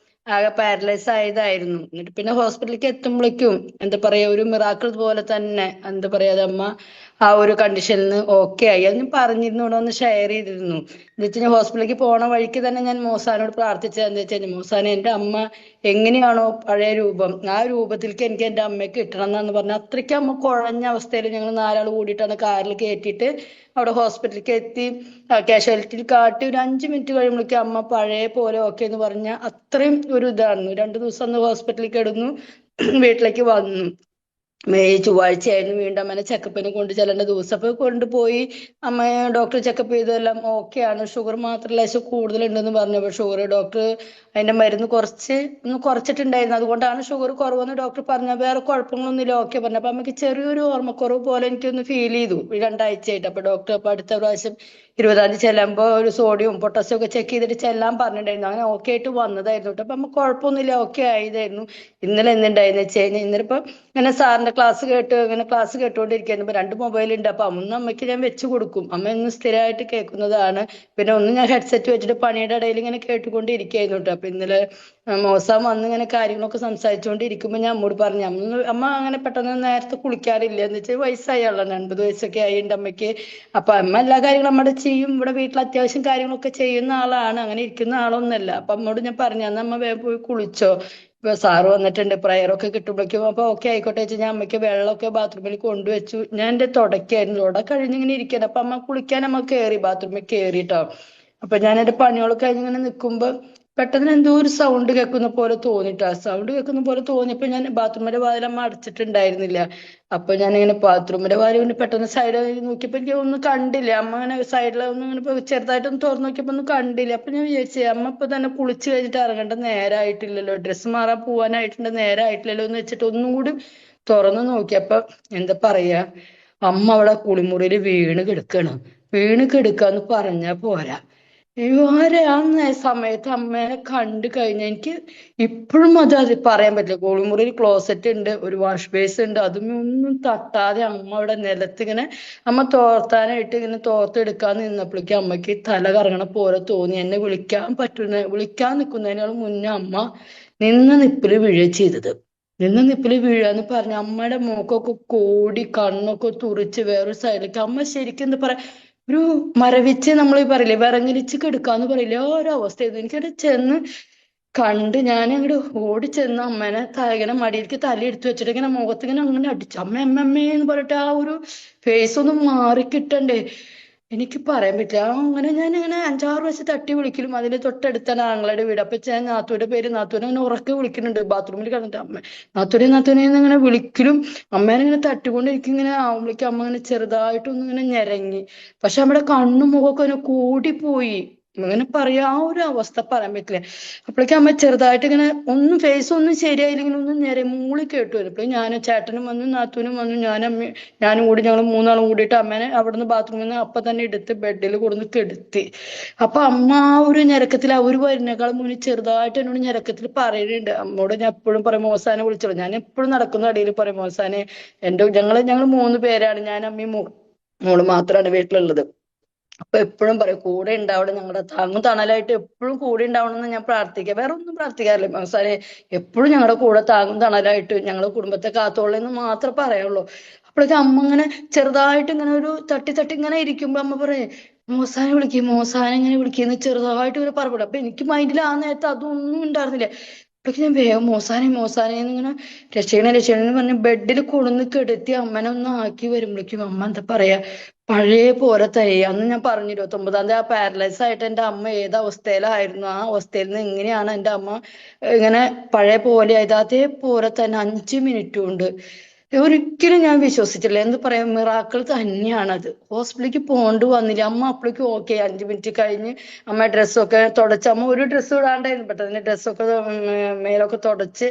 ആകെ പാരലൈസ് ആയതായിരുന്നു. എന്നിട്ട് പിന്നെ ഹോസ്പിറ്റലിലേക്ക് എത്തുമ്പോഴേക്കും എന്താ പറയാ, ഒരു മിറാക്കിൾ പോലെ തന്നെ എന്താ പറയാ, അമ്മ ആ ഒരു കണ്ടീഷനിൽ നിന്ന് ഓക്കെ ആയി. അത് ഞാൻ പറഞ്ഞിരുന്നു, ഇവിടെ ഒന്ന് ഷെയർ ചെയ്തിരുന്നു. എന്ന് വെച്ച് കഴിഞ്ഞാൽ ഹോസ്പിറ്റലിലേക്ക് പോണ വഴിക്ക് തന്നെ ഞാൻ മോസാനോട് പ്രാർത്ഥിച്ചത് എന്താ വെച്ച് കഴിഞ്ഞാൽ, മോസാനെ എൻ്റെ അമ്മ എങ്ങനെയാണോ പഴയ രൂപം ആ രൂപത്തിലേക്ക് എനിക്ക് എൻ്റെ അമ്മയ്ക്ക് കിട്ടണം എന്നാന്ന് പറഞ്ഞാൽ അത്രയ്ക്ക് അമ്മ കുഴഞ്ഞ അവസ്ഥയിൽ ഞങ്ങൾ 4 ആൾ കൂടിയിട്ടാണ് കാറിൽ കയറ്റിയിട്ട് അവിടെ ഹോസ്പിറ്റലിലേക്ക് എത്തി. കാഷ്വാലിറ്റിയിൽ കാട്ടി ഒരു 5 മിനിറ്റ് കഴിയുമ്പോഴേക്കും അമ്മ പഴയ പോലെ ഓക്കെ എന്ന് പറഞ്ഞാൽ അത്രയും ഒരു ഇതായിരുന്നു. 2 ദിവസം അന്ന് ഹോസ്പിറ്റലിൽ കിടന്നു, വീട്ടിലേക്ക് വന്നു. ചൊവ്വാഴ്ചയായിരുന്നു. വീണ്ടും അമ്മേനെ ചെക്കപ്പിന് കൊണ്ട് ചെല്ലേണ്ട ദിവസം. അപ്പോൾ കൊണ്ടുപോയി അമ്മയെ ഡോക്ടർ ചെക്കപ്പ് ചെയ്തു, എല്ലാം ഓക്കെയാണ്. ഷുഗർ മാത്രം ലേശം കൂടുതലുണ്ടെന്ന് പറഞ്ഞപ്പോൾ ഷുഗർ ഡോക്ടർ അതിൻ്റെ മരുന്ന് കുറച്ചിട്ടുണ്ടായിരുന്നു. അതുകൊണ്ടാണ് ഷുഗർ കുറവെന്ന് ഡോക്ടർ പറഞ്ഞ, വേറെ കുഴപ്പങ്ങളൊന്നുമില്ല ഓക്കെ പറഞ്ഞു. അപ്പോൾ അമ്മയ്ക്ക് ചെറിയൊരു ഓർമ്മക്കുറവ് പോലെ എനിക്കൊന്ന് ഫീൽ ചെയ്തു 2 ആഴ്ചയായിട്ട്. അപ്പോൾ ഡോക്ടർ അപ്പോൾ അടുത്ത പ്രാവശ്യം 20-ാം തീയതി ചെല്ലുമ്പോൾ ഒരു സോഡിയം പൊട്ടാസ്യം ഒക്കെ ചെക്ക് ചെയ്തിട്ട് ചെല്ലാൻ പറഞ്ഞിട്ടുണ്ടായിരുന്നു. അങ്ങനെ ഓക്കെ ആയിട്ട് വന്നതായിരുന്നു കേട്ടോ. അപ്പം അമ്മ കുഴപ്പമൊന്നുമില്ല, ഓക്കെ ആയതായിരുന്നു. ഇന്നലെ എന്തുണ്ടായെന്ന് വെച്ച് കഴിഞ്ഞാൽ, ഇന്നലെ ഇപ്പം ഇങ്ങനെ സാറിൻ്റെ ക്ലാസ് കേട്ടുകൊണ്ടിരിക്കുന്നു. ഇപ്പം 2 മൊബൈലുണ്ട്. അപ്പം ഒന്ന് അമ്മയ്ക്ക് ഞാൻ വെച്ച് കൊടുക്കും. അമ്മ ഇന്ന് സ്ഥിരമായിട്ട് കേൾക്കുന്നതാണ്. പിന്നെ ഒന്ന് ഞാൻ ഹെഡ്സെറ്റ് വെച്ചിട്ട് പണിയുടെ ഇടയിൽ ഇങ്ങനെ കേട്ടുകൊണ്ടിരിക്കുകയായിരുന്നു കേട്ടോ. അപ്പം ഇന്നലെ മോസാൻ വന്ന് ഇങ്ങനെ കാര്യങ്ങളൊക്കെ സംസാരിച്ചുകൊണ്ടിരിക്കുമ്പോൾ ഞാൻ അമ്മോട് പറഞ്ഞു, അമ്മ അങ്ങനെ പെട്ടെന്ന് നേരത്തെ കുളിക്കാറില്ല. എന്ന് വെച്ചാൽ വയസ്സായ ആളാണ്, 80 വയസ്സൊക്കെ ആയിട്ടുണ്ട് അമ്മയ്ക്ക്. അപ്പം അമ്മ എല്ലാ കാര്യങ്ങളും അമ്മയുടെ ചെയ്യും. ഇവിടെ വീട്ടിൽ അത്യാവശ്യം കാര്യങ്ങളൊക്കെ ചെയ്യുന്ന ആളാണ്, അങ്ങനെ ഇരിക്കുന്ന ആളൊന്നുമല്ല. അപ്പം അമ്മോട് ഞാൻ പറഞ്ഞു, അന്ന് അമ്മ വേഗം പോയി കുളിച്ചോ, ഇപ്പൊ സാറ് വന്നിട്ടുണ്ട്, പ്രയറൊക്കെ കിട്ടുമ്പോഴേക്കും. അപ്പൊ ഓക്കെ ആയിക്കോട്ടെ വെച്ച് ഞാൻ അമ്മയ്ക്ക് വെള്ളമൊക്കെ ബാത്റൂമിൽ കൊണ്ടുവച്ചു. ഞാൻ എൻ്റെ തുടക്കായിരുന്നു, കഴിഞ്ഞിങ്ങനെ ഇരിക്കണം. അപ്പൊ അമ്മ കുളിക്കാൻ അമ്മ ബാത്റൂമിൽ കയറിട്ടോ. അപ്പൊ ഞാൻ എൻ്റെ പണികളൊക്കെ കഴിഞ്ഞിങ്ങനെ നിൽക്കുമ്പോ പെട്ടെന്ന് എന്തോ ഒരു സൗണ്ട് കേൾക്കുന്ന പോലെ തോന്നിട്ടോ. ആ സൗണ്ട് കേൾക്കുന്ന പോലെ തോന്നിയപ്പോ ഞാൻ ബാത്റൂമിന്റെ വാതിൽ അമ്മ അടച്ചിട്ടുണ്ടായിരുന്നില്ല. അപ്പൊ ഞാനിങ്ങനെ ബാത്റൂമിന്റെ വാതിൽ പെട്ടെന്ന് സൈഡ് നോക്കിയപ്പോ എനിക്ക് ഒന്നും കണ്ടില്ല. അമ്മ അങ്ങനെ സൈഡിൽ ഇങ്ങനെ ചെറുതായിട്ടൊന്ന് തുറന്നു നോക്കിയപ്പോ ഒന്നും കണ്ടില്ല. അപ്പൊ ഞാൻ വിചാരിച്ചേ അമ്മ ഇപ്പൊ തന്നെ കുളിച്ച് കഴിഞ്ഞിട്ട് ഇറങ്ങേണ്ട നേരമായിട്ടില്ലല്ലോ, ഡ്രസ്സ് മാറാൻ പോവാനായിട്ടുണ്ട്, നേരമായിട്ടില്ലല്ലോ എന്ന് വെച്ചിട്ട് ഒന്നും കൂടി തുറന്നു നോക്കിയപ്പോ എന്താ പറയാ, അമ്മ അവിടെ കുളിമുറിയിൽ വീണ് കിടക്കണം. വീണ് കിടക്കാന്ന് പറഞ്ഞാ പോരാ, ആരാന്ന് സമയത്ത് അമ്മേനെ കണ്ടു കഴിഞ്ഞാൽ എനിക്ക് ഇപ്പോഴും അത് പറയാൻ പറ്റില്ല. കുളിമുറിയിൽ ക്ലോസറ്റ് ഉണ്ട്, ഒരു വാഷ് ബേസ് ഉണ്ട്, അതൊന്നും തട്ടാതെ അമ്മ അവിടെ നിലത്തിങ്ങനെ അമ്മ തോർത്താനായിട്ട് ഇങ്ങനെ തോർത്തെടുക്കാൻ നിന്നപ്പോഴേക്കും അമ്മയ്ക്ക് തല കറങ്ങണ പോലെ തോന്നി. എന്നെ വിളിക്കാൻ നിൽക്കുന്നതിനേക്കാൾ മുന്നേ അമ്മ നിന്ന നിപ്പില് വീഴുക ചെയ്തത്. നിന്ന നിപ്പില് വീഴാന്ന് പറഞ്ഞ അമ്മയുടെ മൂക്കൊക്കെ കോടി, കണ്ണൊക്കെ തുറിച്ച് വേറൊരു സൈഡിലേക്ക് അമ്മ ശരിക്കും എന്താ പറയാ, ഒരു മരവിച്ച് നമ്മൾ പറയില്ലേ, വിറങ്ങലിച്ച് കിടക്കാന്ന് പറയില്ലേ, ആ ഒരു അവസ്ഥയായിരുന്നു. എനിക്കവിടെ ചെന്ന് കണ്ട് ഞാൻ അങ്ങോട്ട് ഓടി ചെന്ന് അമ്മേനെ ഇങ്ങനെ മടിയിലേക്ക് തല എടുത്തു വെച്ചിട്ട് ഇങ്ങനെ മുഖത്ത് ഇങ്ങനെ അങ്ങനെ അടിച്ചു. അമ്മ എന്ന് പറഞ്ഞിട്ട് ആ ഒരു ഫേസ് ഒന്ന് മാറിക്കിട്ടണ്ടേ, എനിക്ക് പറയാൻ പറ്റില്ല. അങ്ങനെ ഞാൻ ഇങ്ങനെ 5-6 വയസ്സ് തട്ടി വിളിക്കലും അതിന് തൊട്ടടുത്താണ് ആങ്ങളുടെ വീട്. അപ്പൊ ഞാൻ നാത്തൂന്റെ പേര് നാത്തൂനെ അങ്ങനെ ഉറക്കെ വിളിക്കുന്നുണ്ട് ബാത്റൂമിൽ കിടന്നിട്ട്. അമ്മ നാത്തൂനെ ഇങ്ങനെ വിളിക്കലും അമ്മേനെ ഇങ്ങനെ തട്ടിക്കൊണ്ട് എനിക്കിങ്ങനെ ആവുമ്പോഴേക്കും അമ്മ ഇങ്ങനെ ചെറുതായിട്ടൊന്നും ഇങ്ങനെ ഞെരങ്ങി. പക്ഷെ നമ്മുടെ കണ്ണും മുഖമൊക്കെ ഇങ്ങനെ കൂടിപ്പോയി. അങ്ങനെ പറയാ, ആ ഒരു അവസ്ഥ പറയാൻ പറ്റില്ല. അപ്പോഴേക്കും അമ്മ ചെറുതായിട്ട് ഇങ്ങനെ ഒന്നും ഫേസ് ഒന്നും ശരിയായില്ലെങ്കിൽ ഒന്ന് മൂളി കേട്ടു വരും. അപ്പോഴും ഞാൻ ചേട്ടനും വന്നു, നാത്തൂനും വന്നു, ഞാനും കൂടി ഞങ്ങൾ 3 ആളും കൂടിയിട്ട് അമ്മേനെ അവിടുന്ന് ബാത്റൂമിൽ നിന്ന് അപ്പൊ തന്നെ എടുത്ത് ബെഡിൽ കൊടുന്ന് കെടുത്തി. അപ്പൊ അമ്മ ആ ഒരു ഞരക്കത്തിൽ അവർ വരുന്നേക്കാളും മുന്നേ ചെറുതായിട്ട് എന്നോട് ഞരക്കത്തിൽ പറയുന്നുണ്ട്. അമ്മോട് ഞാൻ എപ്പോഴും പറയും മോസാനെ വിളിച്ചോളൂ. ഞാൻ എപ്പോഴും നടക്കുന്ന അടിയിൽ പറയും മോസാനെ, ഞങ്ങൾ 3 പേരാണ്, ഞാൻ അമ്മയും മോള് മാത്രമാണ് വീട്ടിലുള്ളത്. അപ്പൊ എപ്പോഴും പറയും കൂടെ ഉണ്ടാവണം, ഞങ്ങളുടെ താങ്ങും തണലായിട്ട് എപ്പോഴും കൂടെ ഉണ്ടാവണമെന്ന് ഞാൻ പ്രാർത്ഥിക്കുക. വേറെ ഒന്നും പ്രാർത്ഥിക്കാറില്ല. അവസാനം എപ്പോഴും ഞങ്ങളുടെ കൂടെ താങ്ങും തണലായിട്ട് ഞങ്ങളുടെ കുടുംബത്തെ കാത്തോളെന്ന് മാത്രമേ പറയുള്ളൂ. അപ്പോഴേക്കും അമ്മ ഇങ്ങനെ ചെറുതായിട്ട് ഇങ്ങനെ ഒരു തട്ടി ഇങ്ങനെ ഇരിക്കുമ്പോ അമ്മ പറയും മോസാനെ ഇങ്ങനെ വിളിക്കുന്ന ചെറുതായിട്ട് ഇങ്ങനെ പറയപ്പെടും. അപ്പൊ എനിക്ക് മൈൻഡിൽ ആ നേരത്തെ അതൊന്നും ഉണ്ടായിരുന്നില്ല. അപ്പോഴേക്കും ഞാൻ വേഗം മോസാനെ ഇങ്ങനെ രക്ഷകനെ പറഞ്ഞ് ബെഡിൽ കൊണ്ടുവന്ന് കെടുത്തി അമ്മനെ ഒന്ന് ആക്കി വരുമ്പോഴേക്കും അമ്മ എന്താ പറയാ, പഴയ പോലെ തയ്യ. അന്ന് ഞാൻ പറഞ്ഞു 29-ാം തീയതി ആ പാരലൈസ് ആയിട്ട് എൻ്റെ അമ്മ ഏത് അവസ്ഥയിലായിരുന്നു, ആ അവസ്ഥയിൽ നിന്ന് എങ്ങനെയാണ് എൻ്റെ അമ്മ ഇങ്ങനെ പഴയ പോലെ ആയത്, അതേപോലെ തന്നെ 5 മിനിറ്റ് കൊണ്ട്. ഒരിക്കലും ഞാൻ വിശ്വസിച്ചില്ല. എന്ത് പറയാ, മിറാക്കിൾ തന്നെയാണത്. ഹോസ്പിറ്റലിലേക്ക് പോകേണ്ടി വന്നില്ല. അമ്മ അപ്പോഴേക്കും ഓക്കെ. 5 മിനിറ്റ് കഴിഞ്ഞ് അമ്മ ഡ്രസ്സൊക്കെ തുടച്ച്, അമ്മ ഒരു ഡ്രസ്സ് ഇടാണ്ടായിരുന്നു, പെട്ടെന്ന് ഡ്രസ്സൊക്കെ മേലൊക്കെ തുടച്ച്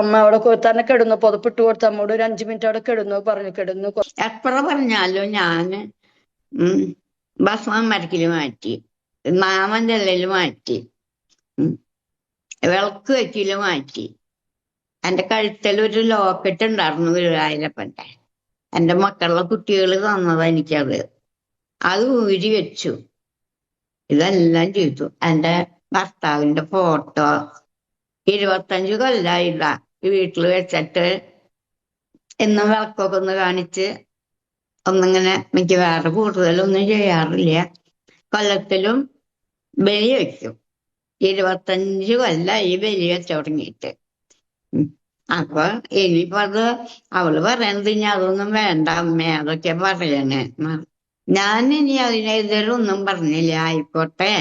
അമ്മ അവിടെ തന്നെ കിടന്നു. പുതപ്പിട്ട് കൊടുത്ത് അമ്മോട് ഒരു 5 മിനിറ്റ് അവിടെ കിടന്നു. എത്ര പറഞ്ഞാലും ഞാന് ഭക്ഷണം മരക്കില് മാറ്റി, മാമന്റെ ഇലയില് മാറ്റി, വിളക്ക് വെക്കില് മാറ്റി. എന്റെ കഴുത്തിൽ ഒരു ലോക്കറ്റ് ഉണ്ടായിരുന്നു ഗുരുവായൂരപ്പന്റെ. എന്റെ മക്കളുടെ കുട്ടികൾ തന്നതാ എനിക്കത്. അത് ഊരി വെച്ചു. ഇതെല്ലാം ചെയ്തു. എന്റെ ഭർത്താവിന്റെ ഫോട്ടോ 25 കൊല്ലായില്ല വീട്ടിൽ വെച്ചിട്ട് എന്നും വിളക്കൊക്കെ ഒന്ന് കാണിച്ച് ഒന്നിങ്ങനെ എനിക്ക് വേറെ കൂടുതലൊന്നും ചെയ്യാറില്ല. കൊല്ലത്തിലും ബലി വെക്കും. 25 കൊല്ലായി ബലി വെച്ച് തുടങ്ങിയിട്ട്. അപ്പൊ ഇനിയിപ്പോ അത് അവള് പറയണത് ഇനി അതൊന്നും വേണ്ട അമ്മേ, അതൊക്കെ പറയണേ. ഞാൻ ഇനി അതിനെതിരെ ഒന്നും പറഞ്ഞില്ല. ആയിക്കോട്ടെ,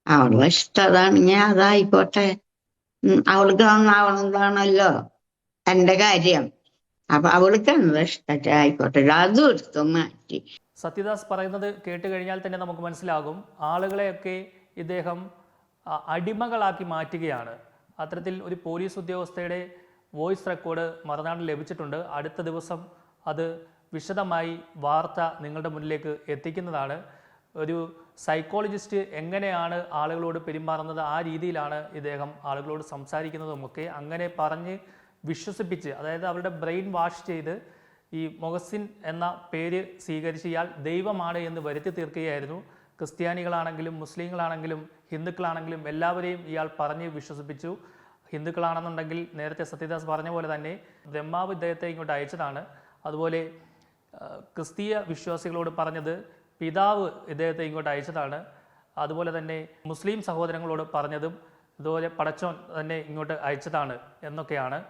അവളുടെ ഇഷ്ടതാണെങ്കിൽ അതായിക്കോട്ടെ. അവൾക്ക് നന്നാവണതാണല്ലോ എന്റെ കാര്യം. അപ്പൊ അവൾക്ക് എന്താ ഇഷ്ടത്തെ ആയിക്കോട്ടെ, അതും എടുത്തു മാറ്റി. സത്യദാസ് പറയുന്നത് കേട്ട് കഴിഞ്ഞാൽ തന്നെ നമുക്ക് മനസ്സിലാകും, ആളുകളെയൊക്കെ ഇദ്ദേഹം അടിമകളാക്കി മാറ്റുകയാണ്. അത്തരത്തിൽ ഒരു പോലീസ് ഉദ്യോഗസ്ഥയുടെ വോയിസ് റെക്കോർഡ് മറുനാടിൽ ലഭിച്ചിട്ടുണ്ട്. അടുത്ത ദിവസം അത് വിശദമായി വാർത്ത നിങ്ങളുടെ മുന്നിലേക്ക് എത്തിക്കുന്നതാണ്. ഒരു സൈക്കോളജിസ്റ്റ് എങ്ങനെയാണ് ആളുകളോട് പെരുമാറുന്നത്, ആ രീതിയിലാണ് ഇദ്ദേഹം ആളുകളോട് സംസാരിക്കുന്നതുമൊക്കെ. അങ്ങനെ പറഞ്ഞ് വിശ്വസിപ്പിച്ച്, അതായത് അവരുടെ ബ്രെയിൻ വാഷ് ചെയ്ത് ഈ മൊഹസിൻ എന്ന പേര് സ്വീകരിച്ച് ഇയാൾ ദൈവമാണ് എന്ന് വരുത്തി തീർക്കുകയായിരുന്നു. ക്രിസ്ത്യാനികളാണെങ്കിലും മുസ്ലിങ്ങളാണെങ്കിലും ഹിന്ദുക്കളാണെങ്കിലും എല്ലാവരെയും ഇയാൾ പറഞ്ഞ് വിശ്വസിപ്പിച്ചു. ഹിന്ദുക്കളാണെന്നുണ്ടെങ്കിൽ നേരത്തെ സത്യദാസ് പറഞ്ഞ പോലെ തന്നെ ബ്രഹ്മാവ് ഇദ്ദേഹത്തെ ഇങ്ങോട്ട് അയച്ചതാണ്. അതുപോലെ ക്രിസ്തീയ വിശ്വാസികളോട് പറഞ്ഞത് പിതാവ് ഇദ്ദേഹത്തെ ഇങ്ങോട്ട് അയച്ചതാണ്. അതുപോലെ തന്നെ മുസ്ലിം സഹോദരങ്ങളോട് പറഞ്ഞതും ഇതുപോലെ പടച്ചോൻ തന്നെ ഇങ്ങോട്ട് അയച്ചതാണ് എന്നൊക്കെയാണ്.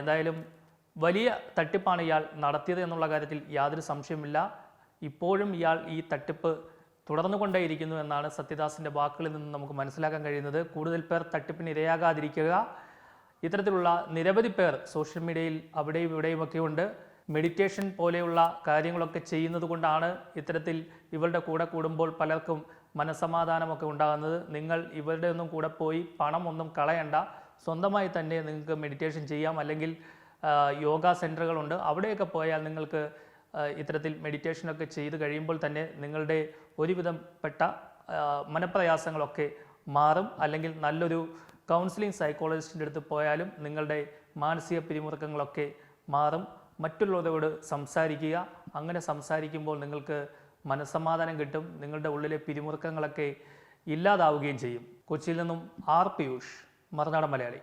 എന്തായാലും വലിയ തട്ടിപ്പാണ് ഇയാൾ നടത്തിയത് എന്നുള്ള കാര്യത്തിൽ യാതൊരു സംശയമില്ല. ഇപ്പോഴും ഇയാൾ ഈ തട്ടിപ്പ് തുടർന്നുകൊണ്ടേയിരിക്കുന്നു എന്നാണ് സത്യദാസിൻ്റെ വാക്കുകളിൽ നിന്ന് നമുക്ക് മനസ്സിലാക്കാൻ കഴിയുന്നത്. കൂടുതൽ പേർ തട്ടിപ്പിന് ഇരയാകാതിരിക്കുക. ഇത്തരത്തിലുള്ള നിരവധി പേർ സോഷ്യൽ മീഡിയയിൽ അവിടെയും ഇവിടെയുമൊക്കെ ഉണ്ട്. മെഡിറ്റേഷൻ പോലെയുള്ള കാര്യങ്ങളൊക്കെ ചെയ്യുന്നത് കൊണ്ടാണ് ഇത്തരത്തിൽ ഇവരുടെ കൂടെ കൂടുമ്പോൾ പലർക്കും മനസ്സമാധാനമൊക്കെ ഉണ്ടാകുന്നത്. നിങ്ങൾ ഇവരുടെ ഒന്നും കൂടെ പോയി പണം ഒന്നും കളയണ്ട, സ്വന്തമായി തന്നെ നിങ്ങൾക്ക് മെഡിറ്റേഷൻ ചെയ്യാം. അല്ലെങ്കിൽ യോഗ സെൻറ്ററുകളുണ്ട്, അവിടെയൊക്കെ പോയാൽ നിങ്ങൾക്ക് ഇത്തരത്തിൽ മെഡിറ്റേഷനൊക്കെ ചെയ്ത് കഴിയുമ്പോൾ തന്നെ നിങ്ങളുടെ ഒരുവിധപ്പെട്ട മനപ്രയാസങ്ങളൊക്കെ മാറും. അല്ലെങ്കിൽ നല്ലൊരു കൗൺസിലിംഗ് സൈക്കോളജിസ്റ്റിൻ്റെ അടുത്ത് പോയാലും നിങ്ങളുടെ മാനസിക പിരിമുറുക്കങ്ങളൊക്കെ മാറും. മറ്റുള്ളവരോട് സംസാരിക്കുക. അങ്ങനെ സംസാരിക്കുമ്പോൾ നിങ്ങൾക്ക് മനസ്സമാധാനം കിട്ടും. നിങ്ങളുടെ ഉള്ളിലെ പിരിമുറുക്കങ്ങളൊക്കെ ഇല്ലാതാവുകയും ചെയ്യും. കൊച്ചിയിൽ നിന്നും ആർ പിയൂഷ്, മറുനാടൻ മലയാളി.